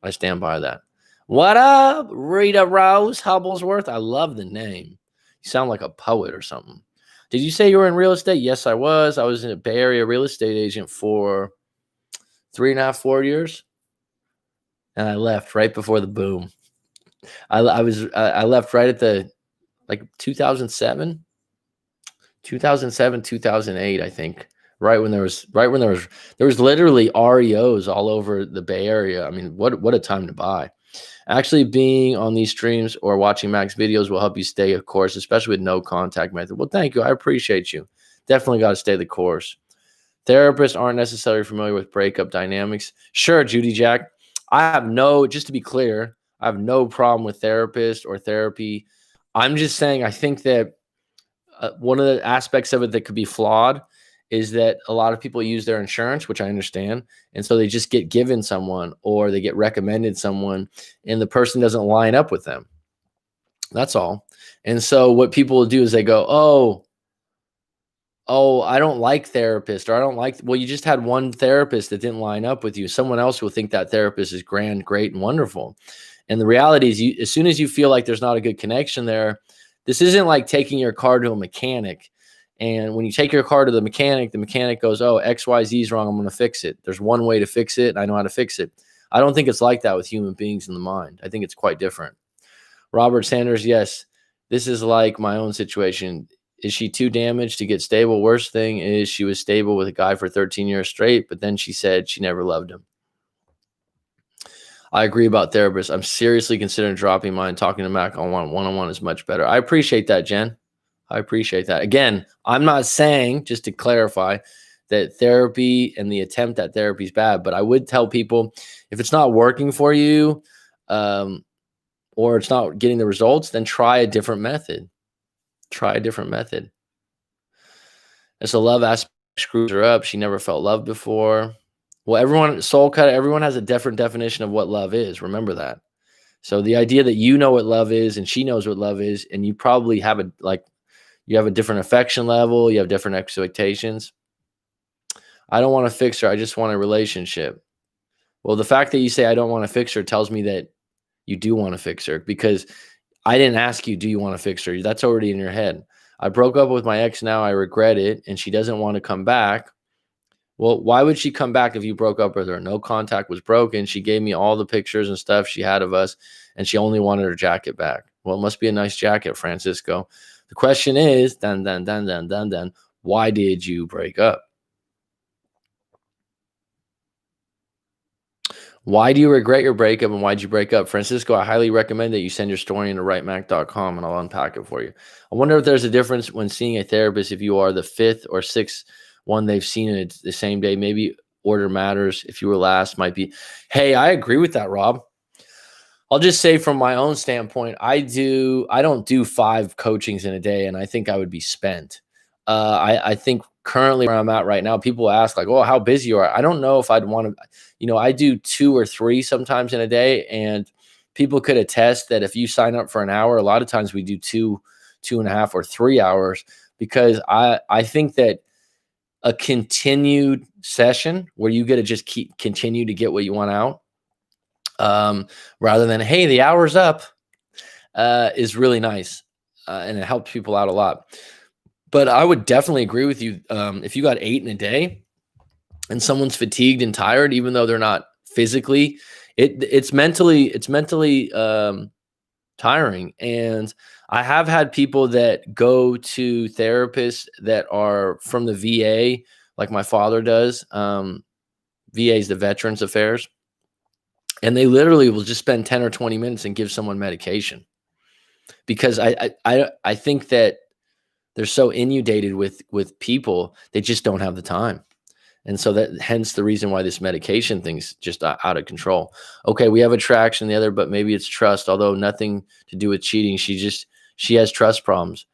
I stand by that. What up, Rita Rose Hubblesworth? I love the name. You sound like a poet or something. Did you say you were in real estate? Yes, I was. I was in a Bay Area real estate agent for 3.5, 4 years. And I left right before the boom. I left right at the 2007, 2008, I think. Right when there was literally REOs all over the Bay Area. I mean, what a time to buy. Actually, being on these streams or watching Mac's videos will help you stay of course, especially with no contact method. Well, thank you. I appreciate you. Definitely got to stay the course. Therapists aren't necessarily familiar with breakup dynamics. Sure, Judy Jack. Just to be clear, I have no problem with therapists or therapy. I'm just saying I think that one of the aspects of it that could be flawed is that a lot of people use their insurance, which I understand. And so they just get given someone or they get recommended someone and the person doesn't line up with them. That's all. And so what people will do is they go, oh, I don't like therapists, or I don't like, well, you just had one therapist that didn't line up with you. Someone else will think that therapist is grand, great, and wonderful. And the reality is as soon as you feel like there's not a good connection there, this isn't like taking your car to a mechanic. And when you take your car to the mechanic goes, oh, XYZ is wrong. I'm going to fix it. There's one way to fix it. And I know how to fix it. I don't think it's like that with human beings in the mind. I think it's quite different. Robert Sanders, yes, this is like my own situation. Is she too damaged to get stable? Worst thing is she was stable with a guy for 13 years straight, but then she said she never loved him. I agree about therapists. I'm seriously considering dropping mine. Talking to Mac on one-on-one is much better. I appreciate that, Jen. I appreciate that. Again, I'm not saying, just to clarify, that therapy and the attempt at therapy is bad, but I would tell people if it's not working for you or it's not getting the results, then try a different method. Try a different method. As a love aspect screws her up. She never felt love before. Well, everyone has a different definition of what love is. Remember that. So the idea that you know what love is and she knows what love is, and you probably have you have a different affection level, you have different expectations. I don't want to fix her. I just want a relationship. Well, the fact that you say I don't want to fix her tells me that you do want to fix her, because I didn't ask you, do you want to fix her? That's already in your head. I broke up with my ex now. I regret it. And she doesn't want to come back. Well, why would she come back if you broke up with her? No contact was broken. She gave me all the pictures and stuff she had of us, and she only wanted her jacket back. Well, it must be a nice jacket, Francisco. The question is, why did you break up? Why do you regret your breakup, and why did you break up? Francisco, I highly recommend that you send your story into writemac.com and I'll unpack it for you. I wonder if there's a difference when seeing a therapist if you are the fifth or sixth one they've seen it the same day. Maybe order matters. If you were last, might be. Hey, I agree with that, Rob. I'll just say from my own standpoint, I don't do 5 coachings in a day, and I think I would be spent. I think currently where I'm at right now, people ask like, oh, how busy you are. I don't know if I'd want to, I do 2 or 3 sometimes in a day, and people could attest that if you sign up for an hour, a lot of times we do 2.5 or 3 hours, because I think that a continued session where you get to just continue to get what you want out, rather than, hey, the hour's up, is really nice. And it helps people out a lot. But I would definitely agree with you. If you got 8 in a day and someone's fatigued and tired, even though they're not physically, it's mentally tiring. And I have had people that go to therapists that are from the VA, like my father does. VA is the Veterans Affairs. And they literally will just spend 10 or 20 minutes and give someone medication, because I think that they're so inundated with people, they just don't have the time. And so hence the reason why this medication thing's just out of control. Okay, we have attraction, the other, but maybe it's trust, although nothing to do with cheating. She has trust problems.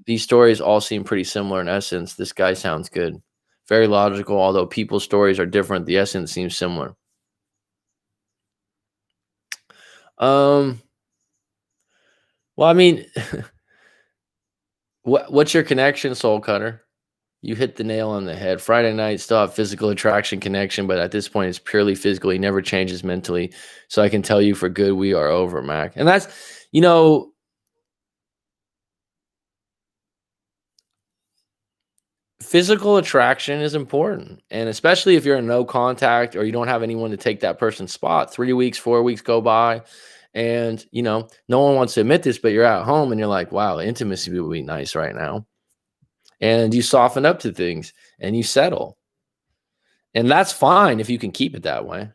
These stories all seem pretty similar in essence. This guy sounds good. Very logical, although people's stories are different. The essence seems similar. Well, I mean, what's your connection, Soul Cutter? You hit the nail on the head. Friday night, still have physical attraction connection, but at this point, it's purely physical. He never changes mentally. So I can tell you for good, we are over, Mac. And that's, physical attraction is important. And especially if you're in no contact or you don't have anyone to take that person's spot, 3 weeks, 4 weeks go by. And, no one wants to admit this, but you're at home and you're like, wow, intimacy would be nice right now. And you soften up to things and you settle. And that's fine if you can keep it that way.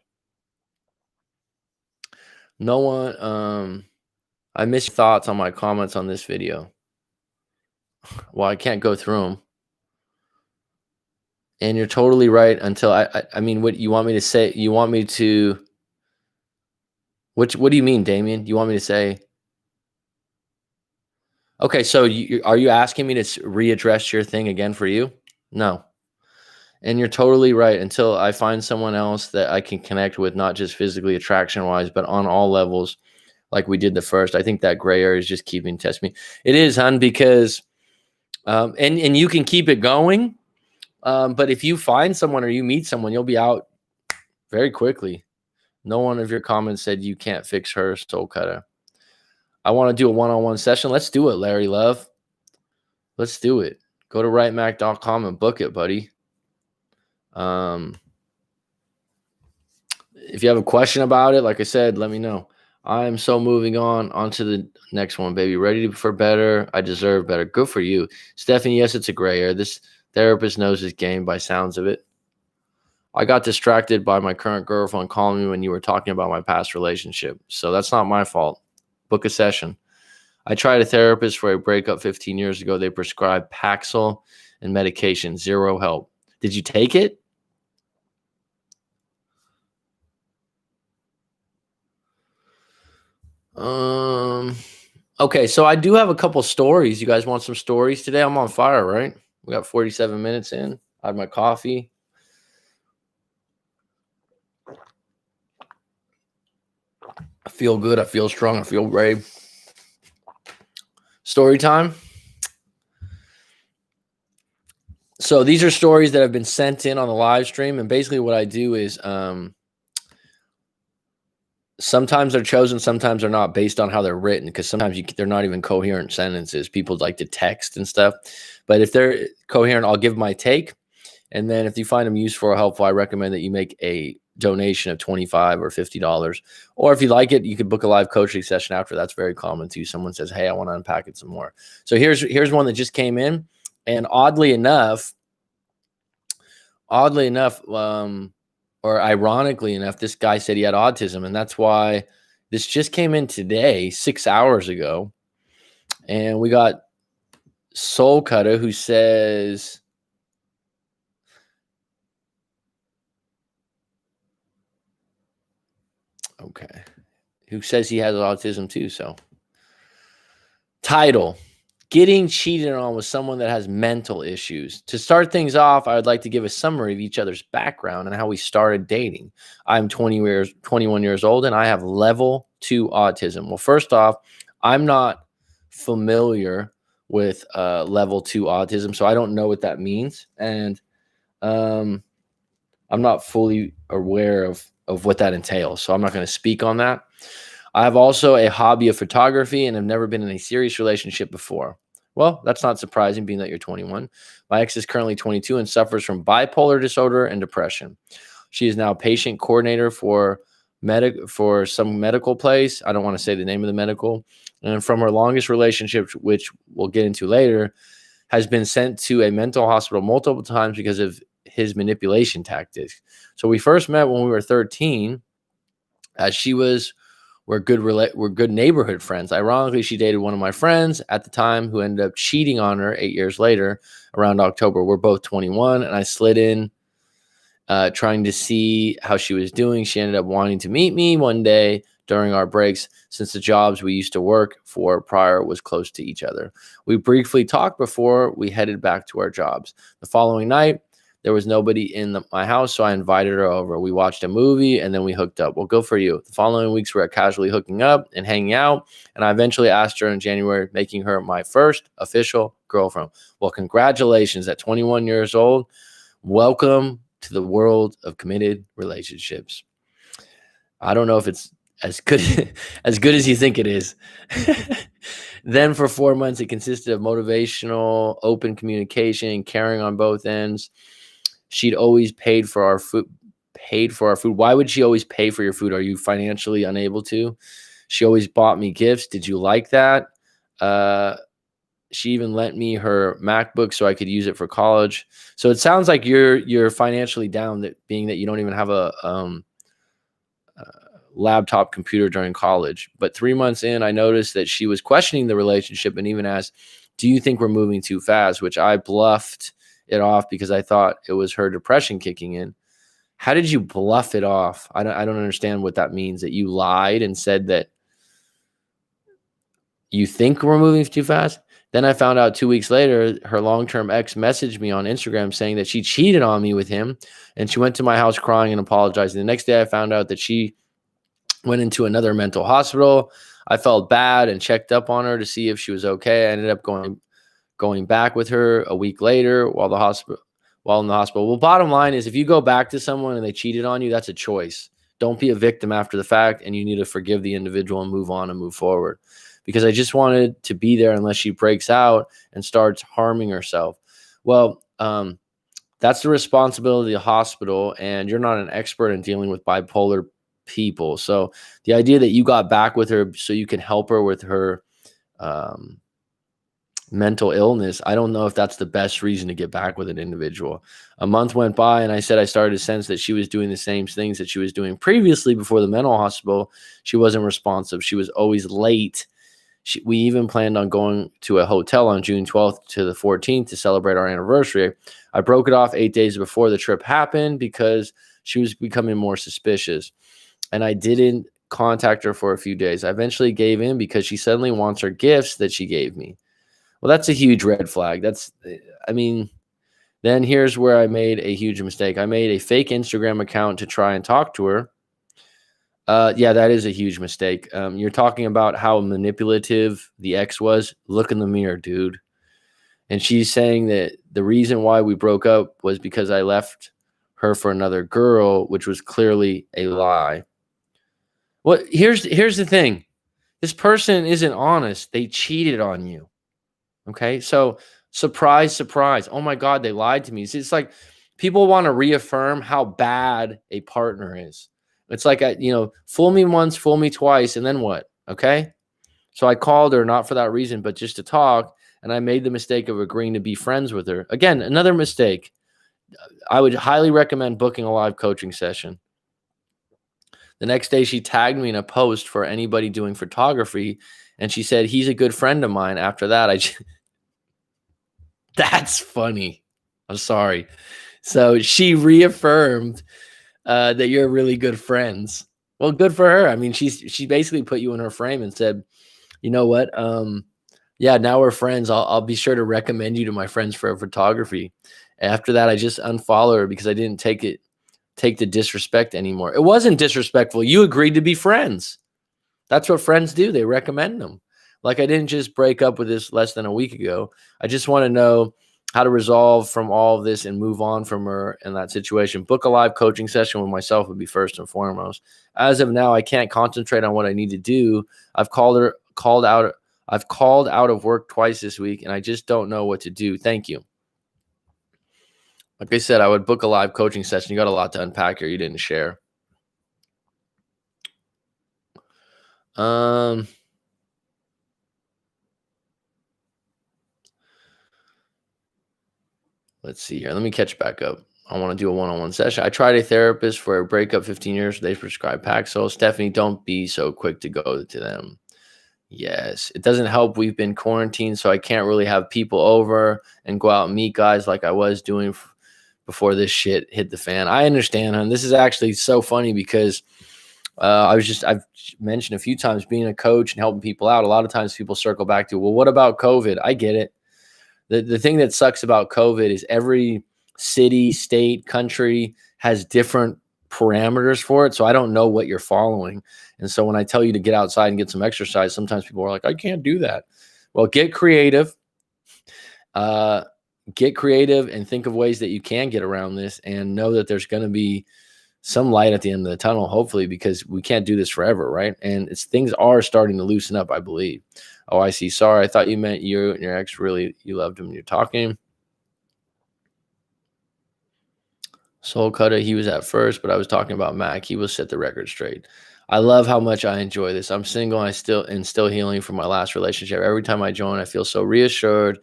No one, I miss your thoughts on my comments on this video. Well, I can't go through them. And you're totally right until I mean, what you want me to say? You want me to, what do you mean, Damien? You want me to say? Okay, so are you asking me to readdress your thing again for you? No. And you're totally right until I find someone else that I can connect with, not just physically attraction wise, but on all levels, like we did the first. I think that gray area is just keeping testing me. It is, hun, because and you can keep it going. But if you find someone or you meet someone, you'll be out very quickly. No one of your comments said you can't fix her, Soul Cutter. I want to do a one-on-one session. Let's do it, Larry Love. Let's do it. Go to rightmac.com and book it, buddy. If you have a question about it, like I said, let me know. I am so moving on to the next one, baby. Ready for better. I deserve better. Good for you. Stephanie, yes, it's a gray area. This therapist knows his game by sounds of it. I got distracted by my current girlfriend calling me when you were talking about my past relationship. So that's not my fault. Book a session. I tried a therapist for a breakup 15 years ago. They prescribed Paxil and medication. Zero help. Did you take it? Okay, so I do have a couple stories. You guys want some stories today? I'm on fire, right? We got 47 minutes in. I had my coffee. I feel good. I feel strong. I feel brave. Story time. So these are stories that have been sent in on the live stream. And basically what I do is sometimes they're chosen, sometimes they're not, based on how they're written, because sometimes they're not even coherent sentences. People like to text and stuff. But if they're coherent, I'll give my take. And then if you find them useful or helpful, I recommend that you make a donation of $25 or $50. Or if you like it, you could book a live coaching session after. That's very common too. Someone says, hey, I want to unpack it some more. So here's one that just came in. And oddly enough, or ironically enough, this guy said he had autism. And that's why this just came in today, 6 hours ago. And we got Soul Cutter who says, okay, who says he has autism too. So title, getting cheated on with someone that has mental issues. To start things off, I would like to give a summary of each other's background and how we started dating. I'm 21 years old and I have level 2 autism. Well, first off, I'm not familiar with level 2 autism, so I don't know what that means. And I'm not fully aware of what that entails, so I'm not going to speak on that. I have also a hobby of photography and have never been in a serious relationship before. Well, that's not surprising, being that you're 21. My ex is currently 22 and suffers from bipolar disorder and depression. She is now patient coordinator for some medical place. I don't want to say the name of the medical. And from her longest relationship, which we'll get into later, has been sent to a mental hospital multiple times because of his manipulation tactics. So we first met when we were 13, as we're good neighborhood friends. Ironically, she dated one of my friends at the time who ended up cheating on her 8 years later around October. We're both 21, and I slid in trying to see how she was doing. She ended up wanting to meet me one day during our breaks since the jobs we used to work for prior was close to each other. We briefly talked before we headed back to our jobs. The following night, there was nobody in my house, so I invited her over. We watched a movie, and then we hooked up. Well, good for you. The following weeks, we were casually hooking up and hanging out, and I eventually asked her in January, making her my first official girlfriend. Well, congratulations at 21 years old. Welcome to the world of committed relationships. I don't know if it's as good as you think it is. Then for 4 months, it consisted of motivational, open communication, caring on both ends. She'd always paid for our food. Why would she always pay for your food? Are you financially unable to? She always bought me gifts. Did you like that? She even lent me her MacBook so I could use it for college. So it sounds like you're financially down, that being that you don't even have a laptop computer during college. But 3 months in, I noticed that she was questioning the relationship and even asked, "Do you think we're moving too fast?" Which I bluffed it off because I thought it was her depression kicking in. How did you bluff it off? I don't understand what that means, that you lied and said that you think we're moving too fast. Then I found out 2 weeks later, her long-term ex messaged me on Instagram saying that she cheated on me with him, and she went to my house crying and apologizing. The next day I found out that she went into another mental hospital. I felt bad and checked up on her to see if she was okay. I ended up going back with her a week later while in the hospital. Well, bottom line is, if you go back to someone and they cheated on you, that's a choice. Don't be a victim after the fact, and you need to forgive the individual and move on and move forward. Because I just wanted to be there unless she breaks out and starts harming herself. Well, that's the responsibility of the hospital, and you're not an expert in dealing with bipolar people. So the idea that you got back with her so you can help her with her mental illness, I don't know if that's the best reason to get back with an individual. A month went by, and I said I started to sense that she was doing the same things that she was doing previously before the mental hospital. She wasn't responsive. She was always late. We even planned on going to a hotel on June 12th to the 14th to celebrate our anniversary. I broke it off 8 days before the trip happened because she was becoming more suspicious, and I didn't contact her for a few days. I eventually gave in because she suddenly wants her gifts that she gave me. Well, that's a huge red flag. Then here's where I made a huge mistake. I made a fake Instagram account to try and talk to her. Yeah, that is a huge mistake. You're talking about how manipulative the ex was. Look in the mirror, dude. And she's saying that the reason why we broke up was because I left her for another girl, which was clearly a lie. Well, here's the thing. This person isn't honest. They cheated on you. Okay, so surprise, surprise. Oh my God, they lied to me. It's like people want to reaffirm how bad a partner is. It's like, fool me once, fool me twice, and then what? Okay, so I called her not for that reason, but just to talk, and I made the mistake of agreeing to be friends with her. Again, another mistake. I would highly recommend booking a live coaching session. The next day, she tagged me in a post for anybody doing photography, and she said, "He's a good friend of mine." After that, that's funny. I'm sorry. So she reaffirmed that you're really good friends. Well, good for her. I mean, she basically put you in her frame and said, "You know what? Yeah, now we're friends. I'll be sure to recommend you to my friends for photography." After that, I just unfollowed her because I didn't take the disrespect anymore. It wasn't disrespectful. You agreed to be friends. That's what friends do. They recommend them. Like, I didn't just break up with this less than a week ago. I just want to know how to resolve from all of this and move on from her in that situation. Book a live coaching session with myself would be first and foremost. As of now, I can't concentrate on what I need to do. I've called out of work twice this week, and I just don't know what to do. Thank you. Like I said, I would book a live coaching session. You got a lot to unpack here you didn't share. Let's see here. Let me catch back up. I want to do a one-on-one session. I tried a therapist for a breakup 15 years. They prescribed Paxil. Stephanie, don't be so quick to go to them. Yes, it doesn't help. We've been quarantined, so I can't really have people over and go out and meet guys like I was doing before this shit hit the fan. I understand, hon. This is actually so funny because I've mentioned a few times being a coach and helping people out. A lot of times people circle back to, well, what about COVID? I get it. The thing that sucks about COVID is every city, state, country has different parameters for it. So I don't know what you're following. And so when I tell you to get outside and get some exercise, sometimes people are like, I can't do that. Well, get creative. Get creative and think of ways that you can get around this, and know that there's going to be some light at the end of the tunnel, hopefully, because we can't do this forever, right? And things are starting to loosen up, I believe. Oh, I see. Sorry, I thought you meant you and your ex really, you loved him when you're talking. Soul Cutter, he was at first, but I was talking about Mac. He will set the record straight. I love how much I enjoy this. I'm single. I still healing from my last relationship. Every time I join, I feel so reassured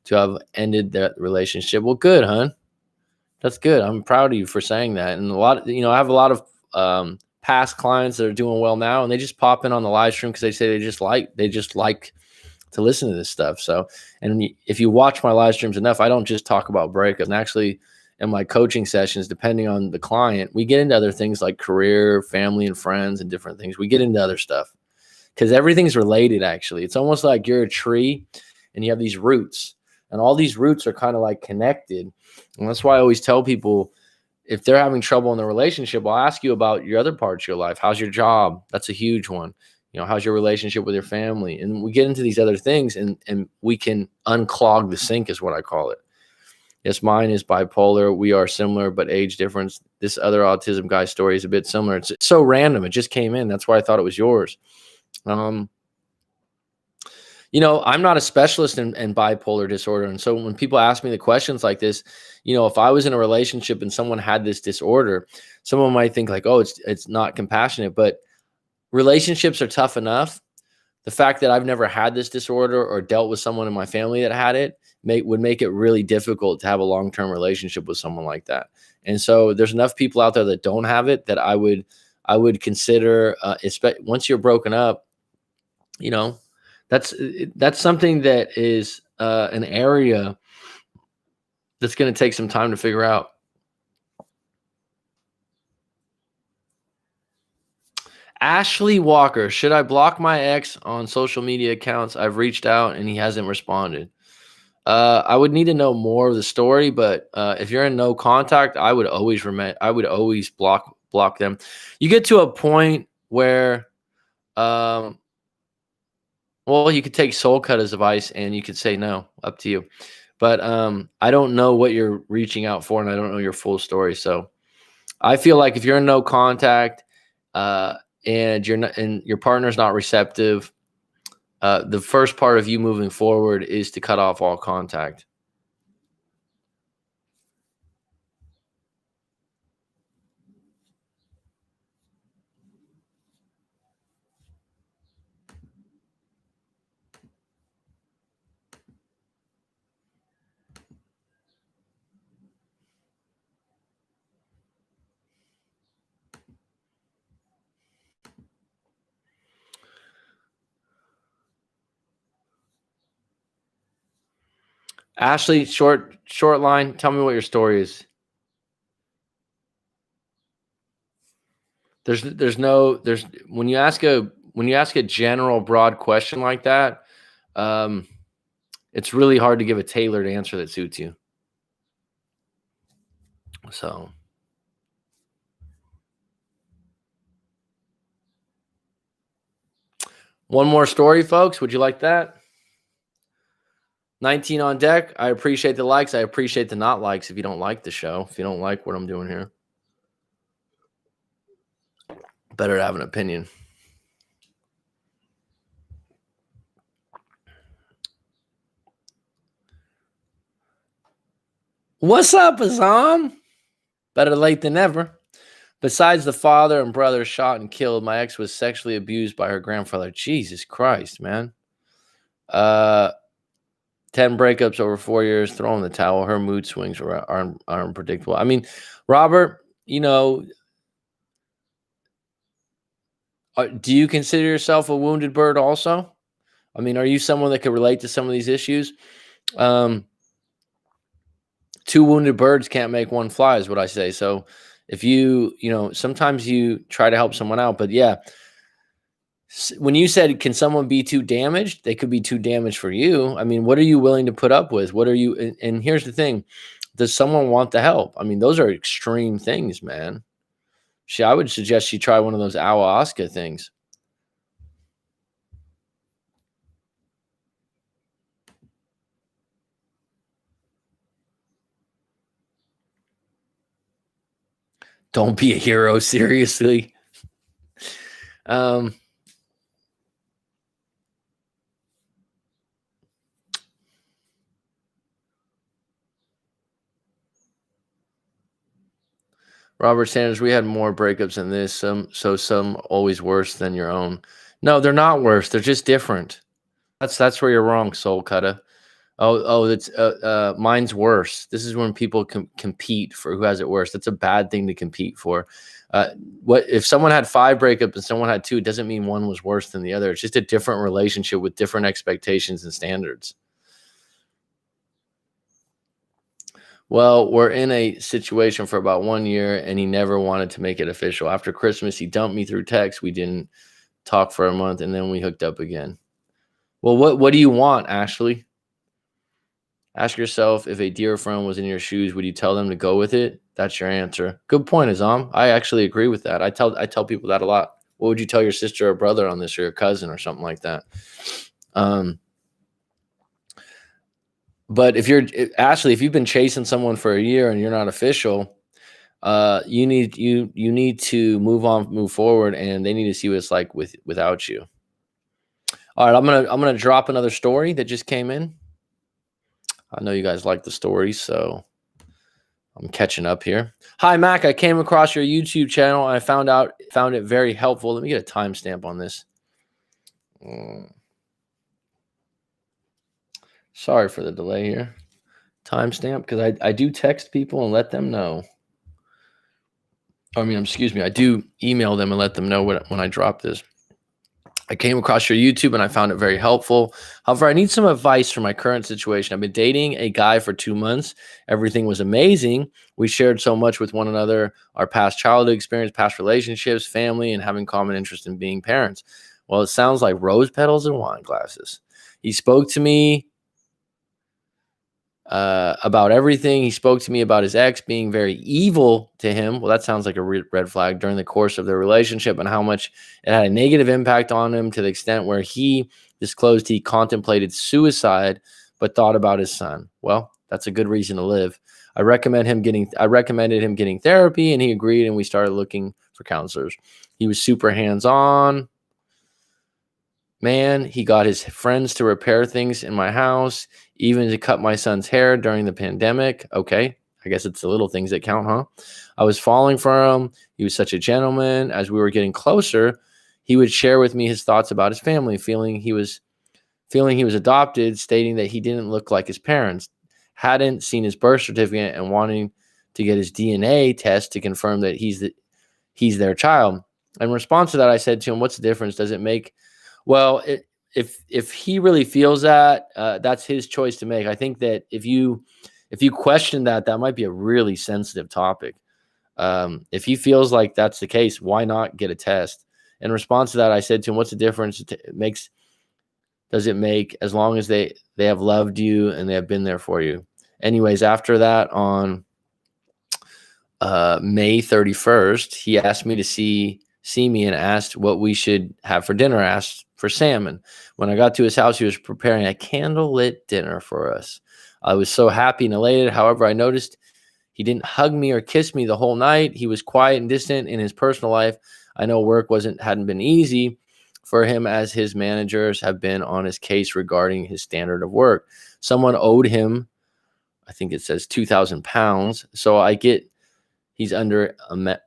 to have ended that relationship. Well, good, hon. That's good. I'm proud of you for saying that. And I have a lot of past clients that are doing well now, and they just pop in on the live stream because they say they just like to listen to this stuff. So, and if you watch my live streams enough, I don't just talk about breakups. And actually, in my coaching sessions, depending on the client, we get into other things like career, family, and friends, and different things. We get into other stuff because everything's related. Actually, it's almost like you're a tree, and you have these roots, and all these roots are kind of like connected. And that's why I always tell people, if they're having trouble in the relationship, I'll ask you about your other parts of your life. How's your job? That's a huge one. How's your relationship with your family? And we get into these other things, and we can unclog the sink, is what I call it. Yes, mine is bipolar. We are similar, but age difference. This other autism guy's story is a bit similar. It's so random. It just came in. That's why I thought it was yours. I'm not a specialist in bipolar disorder. And so when people ask me the questions like this, if I was in a relationship and someone had this disorder, someone might think like, oh, it's not compassionate, but relationships are tough enough. The fact that I've never had this disorder or dealt with someone in my family that had it would make it really difficult to have a long-term relationship with someone like that. And so there's enough people out there that don't have it that I would consider, once you're broken up, that's something that is an area that's going to take some time to figure out. Ashley Walker, should I block my ex on social media accounts? I've reached out and he hasn't responded. I would need to know more of the story, but if you're in no contact, I would always block them. You get to a point where, you could take Soul Cutter's advice and you could say no, up to you. But I don't know what you're reaching out for, and I don't know your full story. So I feel like if you're in no contact, and your partner's not receptive, the first part of you moving forward is to cut off all contact. Ashley, short line. Tell me what your story is. When you ask a general broad question like that, it's really hard to give a tailored answer that suits you. So one more story, folks. Would you like that? 19 on deck. I appreciate the likes. I appreciate the not likes if you don't like the show. If you don't like what I'm doing here, better to have an opinion. What's up, Azam? Better late than never. Besides the father and brother shot and killed, my ex was sexually abused by her grandfather. Jesus Christ, man. 10 breakups over 4 years, throwing the towel. Her mood swings are unpredictable. I mean, Robert, do you consider yourself a wounded bird also? I mean, are you someone that could relate to some of these issues? Two wounded birds can't make one fly is what I say. So If sometimes you try to help someone out, but yeah, when you said, can someone be too damaged? They could be too damaged for you. I mean, what are you willing to put up with? What are you, and here's the thing. Does someone want the help? I mean, those are extreme things, man. I would suggest she try one of those ayahuasca things. Don't be a hero, seriously. Robert Sanders, we had more breakups than this. Some always worse than your own. No, they're not worse. They're just different. That's where you're wrong, Soul Cutter. It's mine's worse. This is when people compete for who has it worse. That's a bad thing to compete for. What if someone had 5 breakups and someone had 2? It doesn't mean one was worse than the other. It's just a different relationship with different expectations and standards. Well, we're in a situation for about 1 year, and he never wanted to make it official. After Christmas, he dumped me through text. We didn't talk for a month, and then we hooked up again. Well, what do you want, Ashley? Ask yourself, if a dear friend was in your shoes, would you tell them to go with it? That's your answer. Good point, Azam. I actually agree with that. I tell people that a lot. What would you tell your sister or brother on this, or your cousin or something like that? But if you've been chasing someone for a year and you're not official, you need to move forward, and they need to see what it's like without you. All right, I'm gonna drop another story that just came in. I know you guys like the stories, so I'm catching up here. Hi, Mac. I came across your YouTube channel and I found it very helpful. Let me get a timestamp on this. Sorry for the delay here. Timestamp, because I do text people and let them know. I do email them and let them know when I drop this. I came across your YouTube and I found it very helpful. However, I need some advice for my current situation. I've been dating a guy for 2 months. Everything was amazing. We shared so much with one another, our past childhood experience, past relationships, family, and having common interest in being parents. Well, it sounds like rose petals and wine glasses. He spoke to me about everything. He spoke to me about his ex being very evil to him. Well, that sounds like a red flag during the course of their relationship, and how much it had a negative impact on him, to the extent where he disclosed he contemplated suicide, but thought about his son. Well, that's a good reason to live. I recommended him getting therapy, and he agreed, and we started looking for counselors. He was super hands-on. Man, he got his friends to repair things in my house, even to cut my son's hair during the pandemic. Okay, I guess it's the little things that count, huh? I was falling for him. He was such a gentleman. As we were getting closer, he would share with me his thoughts about his family, feeling he was adopted, stating that he didn't look like his parents, hadn't seen his birth certificate, and wanting to get his DNA test to confirm that he's their child. In response to that, I said to him, "What's the difference? Does it make..." Well, if he really feels that, that's his choice to make. I think that if you question that might be a really sensitive topic. If he feels like that's the case, why not get a test? In response to that, I said to him, "What's the difference does it make, as long as they have loved you and they have been there for you?" Anyways, after that, on May 31st, he asked me to see me and asked what we should have for dinner. Asked for salmon. When I got to his house, he was preparing a candlelit dinner for us. I was so happy and elated. However, I noticed he didn't hug me or kiss me the whole night. He was quiet and distant in his personal life. I know work hadn't been easy for him, as his managers have been on his case regarding his standard of work. Someone owed him, I think it says 2,000 pounds. So I get he's under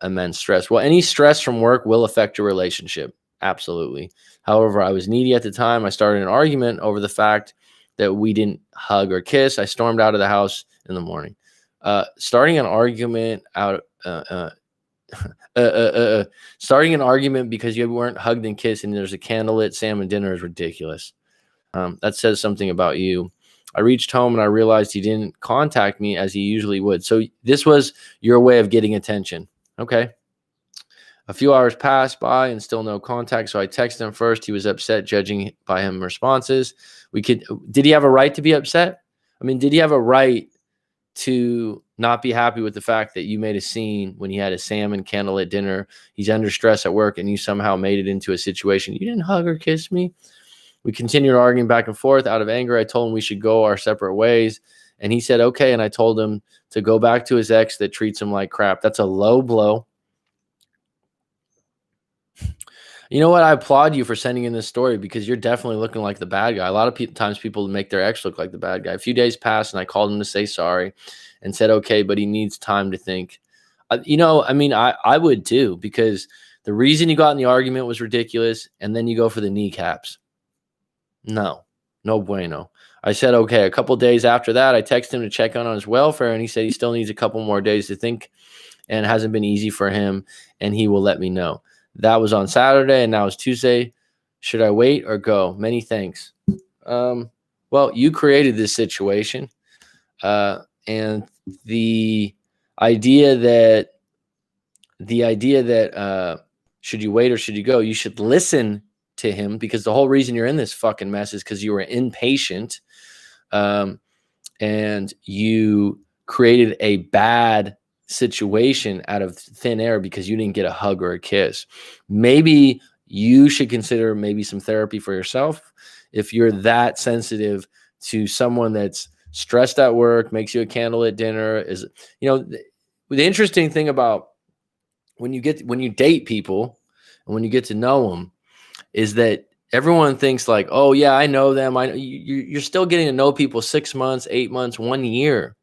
immense stress. Well, any stress from work will affect your relationship. Absolutely. However, I was needy at the time. I started an argument over the fact that we didn't hug or kiss. I stormed out of the house in the morning. Starting an argument because you weren't hugged and kissed and there's a candlelit salmon dinner is ridiculous. That says something about you. I reached home and I realized he didn't contact me as he usually would. So this was your way of getting attention. Okay. A few hours passed by and still no contact. So I texted him first. He was upset, judging by him responses. Did he have a right to be upset? I mean, did he have a right to not be happy with the fact that you made a scene when he had a salmon candlelit dinner? He's under stress at work and you somehow made it into a situation. You didn't hug or kiss me. We continued arguing back and forth. Out of anger, I told him we should go our separate ways. And he said, okay. And I told him to go back to his ex that treats him like crap. That's a low blow. You know what? I applaud you for sending in this story because you're definitely looking like the bad guy. A lot of times people make their ex look like the bad guy. A few days passed and I called him to say sorry and said, okay, but he needs time to think. I would too, because the reason you got in the argument was ridiculous. And then you go for the kneecaps. No bueno. I said, okay. A couple days after that, I texted him to check on his welfare. And he said he still needs a couple more days to think and it hasn't been easy for him. And he will let me know. That was on Saturday, and now it's Tuesday. Should I wait or go? Many thanks. Well, you created this situation, and the idea that should you wait or should you go? You should listen to him, because the whole reason you're in this fucking mess is because you were impatient, and you created a bad situation out of thin air because you didn't get a hug or a kiss. Maybe you should consider maybe some therapy for yourself if you're that sensitive to someone that's stressed at work, makes you a candlelit dinner. The interesting thing about when you date people and when you get to know them is that everyone thinks like, oh yeah, I know them. You're still getting to know people 6 months, 8 months, 1 year.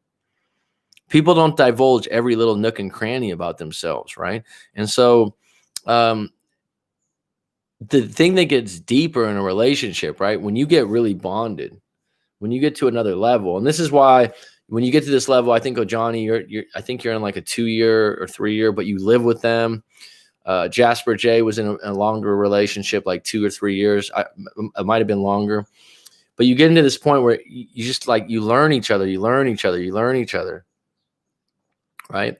People don't divulge every little nook and cranny about themselves, right? And so the thing that gets deeper in a relationship, right, when you get really bonded, when you get to another level, and this is why when you get to this level, I think, Johnny, I think you're in like a 2-year or 3-year, but you live with them. Jasper J was in a longer relationship, like 2 or 3 years. It might have been longer. But you get into this point where you just like, you learn each other. Right?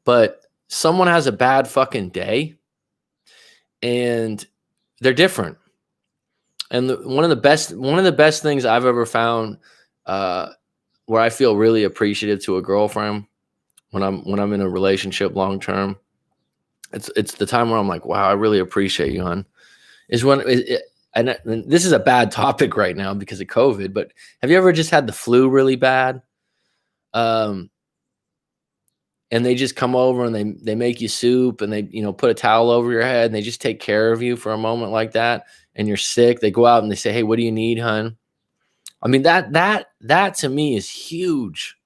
But someone has a bad fucking day and they're different. And one of the best things I've ever found, where I feel really appreciative to a girlfriend when I'm in a relationship long term, it's the time where I'm like, wow, I really appreciate you, hon. Is when and this is a bad topic right now because of COVID, but have you ever just had the flu really bad? And they just come over and they make you soup and they, put a towel over your head and they just take care of you for a moment like that. And you're sick. They go out and they say, hey, what do you need, hun? I mean, that to me is huge.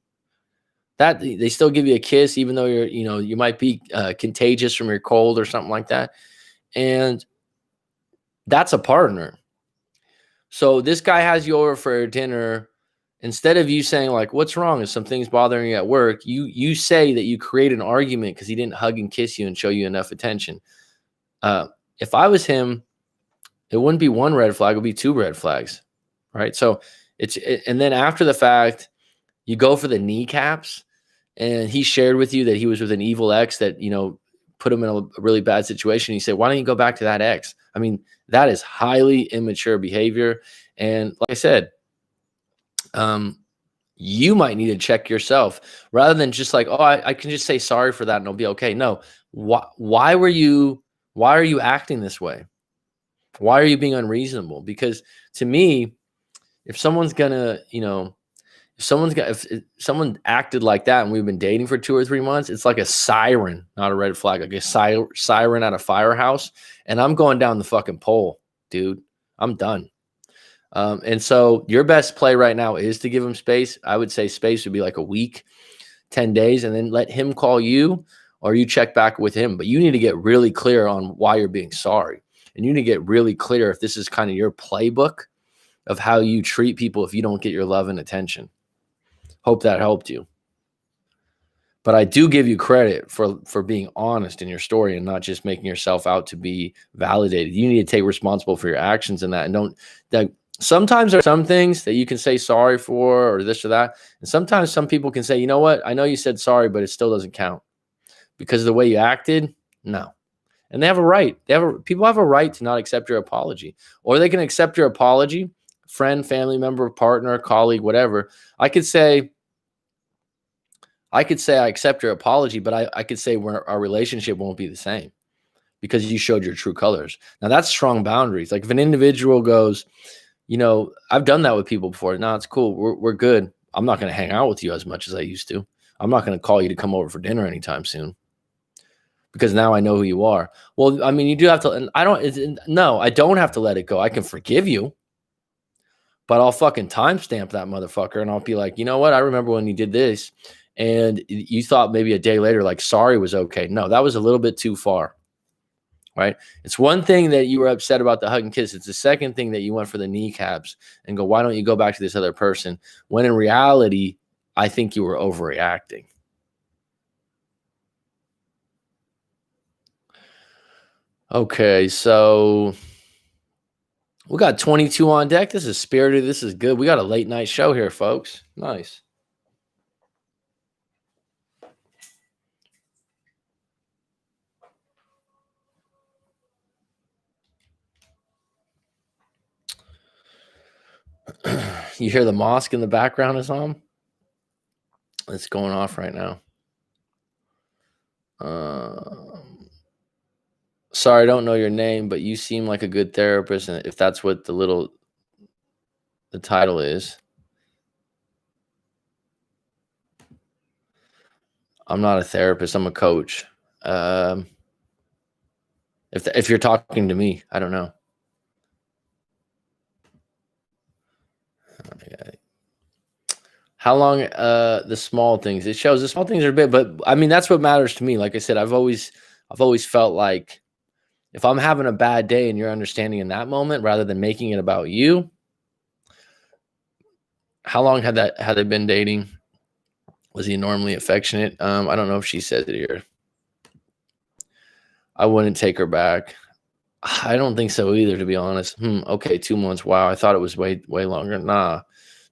That they still give you a kiss, even though you might be contagious from your cold or something like that. And that's a partner. So this guy has you over for dinner. Instead of you saying like, what's wrong? Is some things bothering you at work? You say that you create an argument because he didn't hug and kiss you and show you enough attention. If I was him, it wouldn't be one red flag. It would be 2 red flags, right? So and then after the fact, you go for the kneecaps, and he shared with you that he was with an evil ex that, put him in a really bad situation. He said, why don't you go back to that ex? I mean, that is highly immature behavior. And like I said, you might need to check yourself rather than just like, oh, I can just say sorry for that and it'll be okay. No, why are you acting this way? Why are you being unreasonable? Because to me, if someone acted like that and we've been dating for 2 or 3 months, it's like a siren, not a red flag, like a siren at a firehouse. And I'm going down the fucking pole, dude. I'm done. And so your best play right now is to give him space. I would say space would be like a week, 10 days, and then let him call you or you check back with him. But you need to get really clear on why you're being sorry. And you need to get really clear if this is kind of your playbook of how you treat people if you don't get your love and attention. Hope that helped you. But I do give you credit for being honest in your story and not just making yourself out to be validated. You need to take responsible for your actions in that. And sometimes there are some things that you can say sorry for or this or that. And sometimes some people can say, you know what? I know you said sorry, but it still doesn't count. because of the way you acted? No. And they have a right. People have a right to not accept your apology, or they can accept your apology, friend, family member, partner, colleague, whatever. I could say I accept your apology, but I could say our relationship won't be the same because you showed your true colors. Now that's strong boundaries. Like if an individual goes, I've done that with people before. No, it's cool. We're good. I'm not going to hang out with you as much as I used to. I'm not going to call you to come over for dinner anytime soon because now I know who you are. Well, I mean, you do have to, and I don't have to let it go. I can forgive you, but I'll fucking timestamp that motherfucker and I'll be like, you know what? I remember when you did this and you thought maybe a day later, like sorry was okay. No, that was a little bit too far. Right. It's one thing that you were upset about the hug and kiss. It's the second thing that you went for the kneecaps and go, why don't you go back to this other person? When in reality, I think you were overreacting. Okay. So we got 22 on deck. This is spirited. This is good. We got a late night show here, folks. Nice. You hear the mosque in the background, Islam? It's going off right now. Sorry, I don't know your name, but you seem like a good therapist. And if that's what the title is, I'm not a therapist. I'm a coach. If you're talking to me, I don't know. How long? The small things. It shows the small things are big, but I mean that's what matters to me. Like I said, I've always felt like if I'm having a bad day and you're understanding in that moment rather than making it about you. How long had they been dating? Was he normally affectionate? I don't know if she said it here. I wouldn't take her back. I don't think so either, to be honest. Okay, 2 months. Wow, I thought it was way longer. Nah,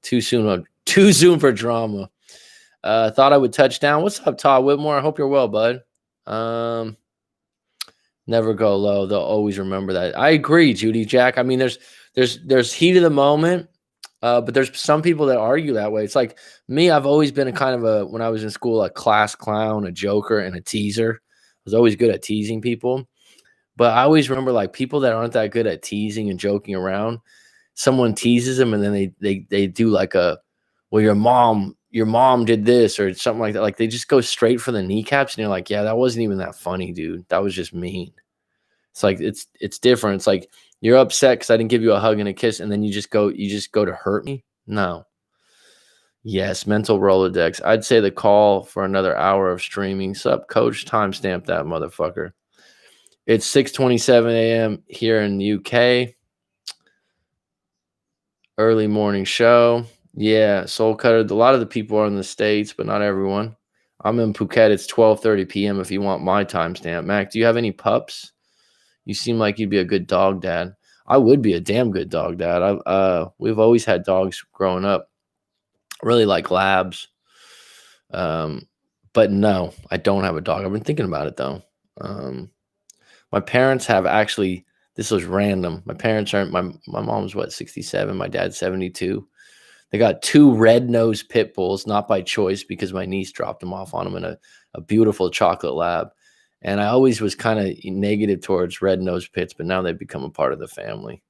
too soon for drama. Thought I would touch down. What's up, Todd Whitmore? I hope you're well, bud. Never go low. They'll always remember that. I agree, Judy Jack. I mean, there's heat of the moment, but there's some people that argue that way. It's like me. I've always been when I was in school, a class clown, a joker, and a teaser. I was always good at teasing people. But I always remember like people that aren't that good at teasing and joking around, someone teases them and then they do like well, your mom did this or something like that. Like they just go straight for the kneecaps and you're like, yeah, that wasn't even that funny, dude. That was just mean. It's like, it's different. It's like you're upset because I didn't give you a hug and a kiss. And then you just go to hurt me. No. Yes. Mental Rolodex. I'd say the call for another hour of streaming. Sup, coach, timestamp that motherfucker. It's 6:27 a.m. here in the UK. Early morning show. Yeah, Soul Cutter. A lot of the people are in the States, but not everyone. I'm in Phuket. It's 12:30 p.m. if you want my timestamp. Mac, do you have any pups? You seem like you'd be a good dog dad. I would be a damn good dog dad. We've always had dogs growing up. I really like labs. But no, I don't have a dog. I've been thinking about it though. My parents have actually, this was random. My parents aren't, my mom's 67, my dad's 72. They got 2 red-nosed pit bulls, not by choice because my niece dropped them off on them in a beautiful chocolate lab. And I always was kind of negative towards red-nosed pits, but now they've become a part of the family.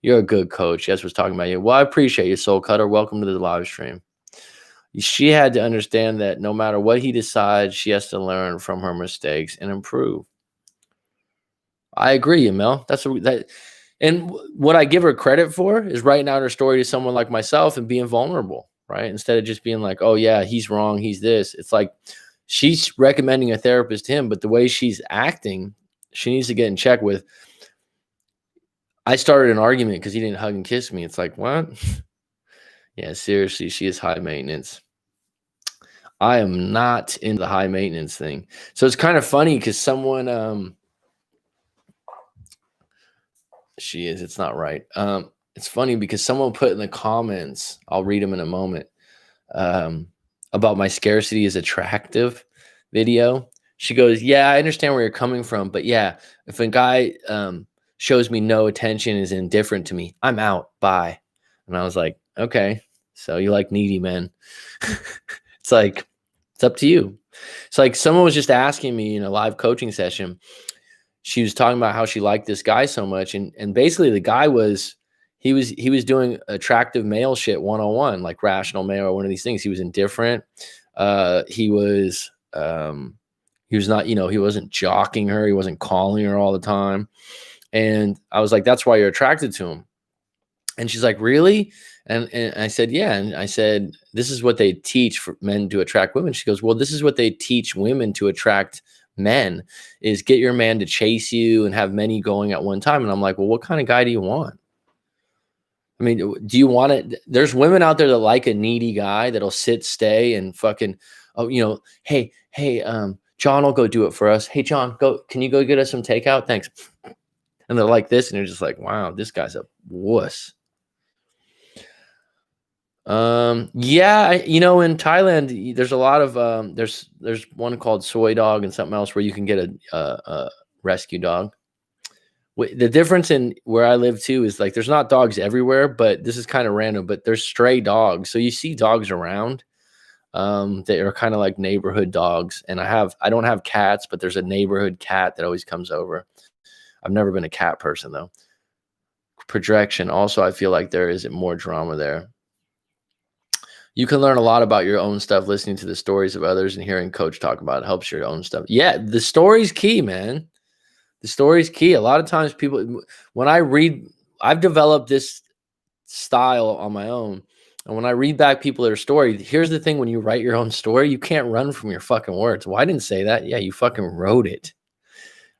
You're a good coach. Yes, was talking about you. Well, I appreciate you, Soul Cutter. Welcome to the live stream. She had to understand that no matter what he decides, she has to learn from her mistakes and improve. I agree, Mel. And what I give her credit for is writing out her story to someone like myself and being vulnerable, right? Instead of just being like, oh yeah, he's wrong, he's this. It's like she's recommending a therapist to him, but the way she's acting, she needs to get in check with. I started an argument because he didn't hug and kiss me. It's like, what? Yeah, seriously, she is high maintenance. I am not in the high maintenance thing. So it's kind of funny because someone she is. It's not right. It's funny because someone put in the comments, I'll read them in a moment, about my scarcity is attractive video. She goes, "Yeah, I understand where you're coming from, but yeah, if a guy shows me no attention, is indifferent to me, I'm out. Bye." And I was like, "Okay, so you like needy men?" It's like, it's up to you. It's like someone was just asking me in a live coaching session. She was talking about how she liked this guy so much, and basically the guy was he was doing attractive male shit 101, like rational male or one of these things. He was indifferent. He was not, he wasn't jocking her. He wasn't calling her all the time. And I was like, that's why you're attracted to him. And she's like, really? And I said, yeah. And I said, this is what they teach for men to attract women. She goes, well, this is what they teach women to attract men, is get your man to chase you and have many going at one time. And I'm like, well, what kind of guy do you want? I mean, do you want it? There's women out there that like a needy guy that'll sit, stay, and fucking, hey, John will go do it for us. Hey, John, can you go get us some takeout? Thanks. And they're like this, and you're just like, wow, this guy's a wuss. Yeah, in Thailand, there's a lot of there's one called Soy Dog and something else where you can get a rescue dog. The difference in where I live too is like there's not dogs everywhere, but this is kind of random. But there's stray dogs, so you see dogs around. They are kind of like neighborhood dogs, and I don't have cats, but there's a neighborhood cat that always comes over. I've never been a cat person though. Projection. Also, I feel like there is more drama there. You can learn a lot about your own stuff listening to the stories of others and hearing coach talk about it. Helps your own stuff. Yeah, the story's key, man. The story's key. A lot of times people, when I read, I've developed this style on my own. And when I read back their story, here's the thing. When you write your own story, you can't run from your fucking words. Well, I didn't say that. Yeah, you fucking wrote it.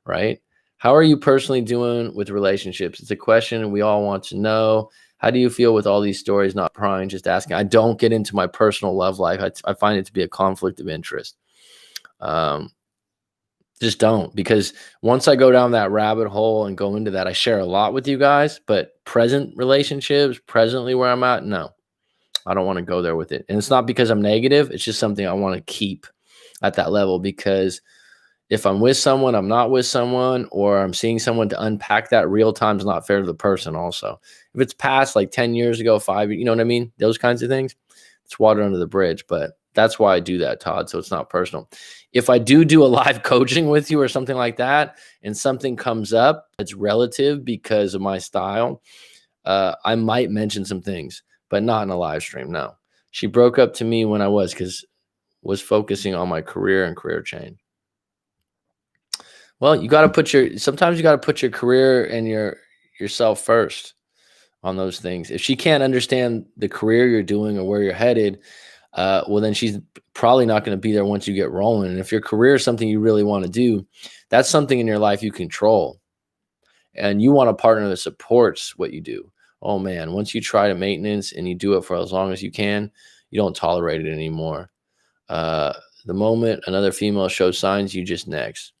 Right? How are you personally doing with relationships? It's a question we all want to know. How do you feel with all these stories? Not prying, just asking. I don't get into my personal love life. I find it to be a conflict of interest. Just don't, because once I go down that rabbit hole and go into that, I share a lot with you guys, but present relationships, presently where I'm at, no, I don't want to go there with it. And it's not because I'm negative. It's just something I want to keep at that level, because if I'm with someone, I'm not with someone, or I'm seeing someone, to unpack that real time is not fair to the person also. If it's past like 10 years ago, 5, you know what I mean? Those kinds of things, it's water under the bridge, but that's why I do that, Todd. So it's not personal. If I do a live coaching with you or something like that, and something comes up that's relative because of my style, I might mention some things, but not in a live stream. No. She broke up to me when I was focusing on my career and career change. Well, sometimes you got to put your career and yourself first on those things. If she can't understand the career you're doing or where you're headed, well, then she's probably not going to be there once you get rolling. And if your career is something you really want to do, that's something in your life you control. And you want a partner that supports what you do. Oh man, once you try to maintenance and you do it for as long as you can, you don't tolerate it anymore. The moment another female shows signs, you just next.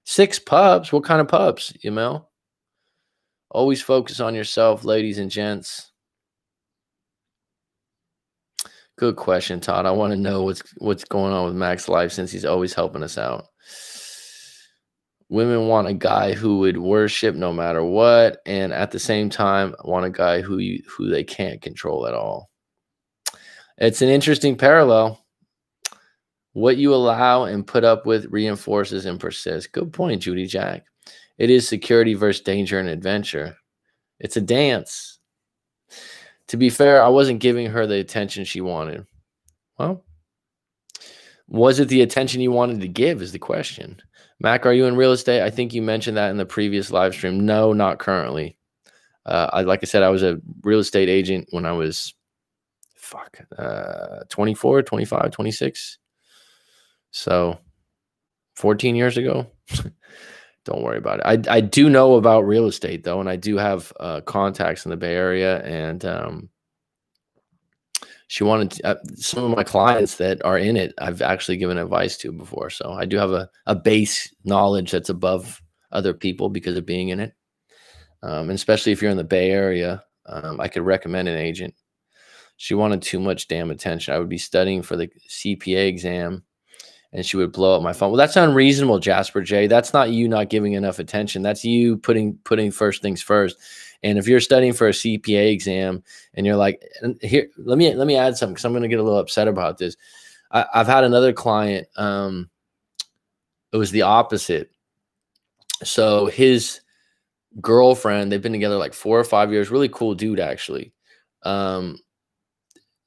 6 pups? What kind of pups, Emil? Always focus on yourself, ladies and gents. Good question, Todd. I want to know what's going on with Mac's life, since he's always helping us out. Women want a guy who would worship no matter what, and at the same time want a guy who they can't control at all. It's an interesting parallel. What you allow and put up with reinforces and persists. Good point, Judy Jack. It is security versus danger and adventure. It's a dance. To be fair, I wasn't giving her the attention she wanted. Well, was it the attention you wanted to give is the question. Mac, are you in real estate? I think you mentioned that in the previous live stream. No, not currently. Like I said, I was a real estate agent when I was 24, 25, 26. So 14 years ago. Don't worry about it. I do know about real estate though, and I do have contacts in the Bay Area, and she wanted some of my clients that are in it, I've actually given advice to before. So I do have a base knowledge that's above other people because of being in it. And especially if you're in the Bay Area, I could recommend an agent. She wanted too much damn attention. I would be studying for the CPA exam and she would blow up my phone. Well, that's unreasonable, Jasper J. That's not you not giving enough attention. That's you putting first things first. And if you're studying for a CPA exam and you're like, and here, let me add something, because I'm going to get a little upset about this. I've had another client. It was the opposite. So his girlfriend, they've been together like 4 or 5 years. Really cool dude, actually.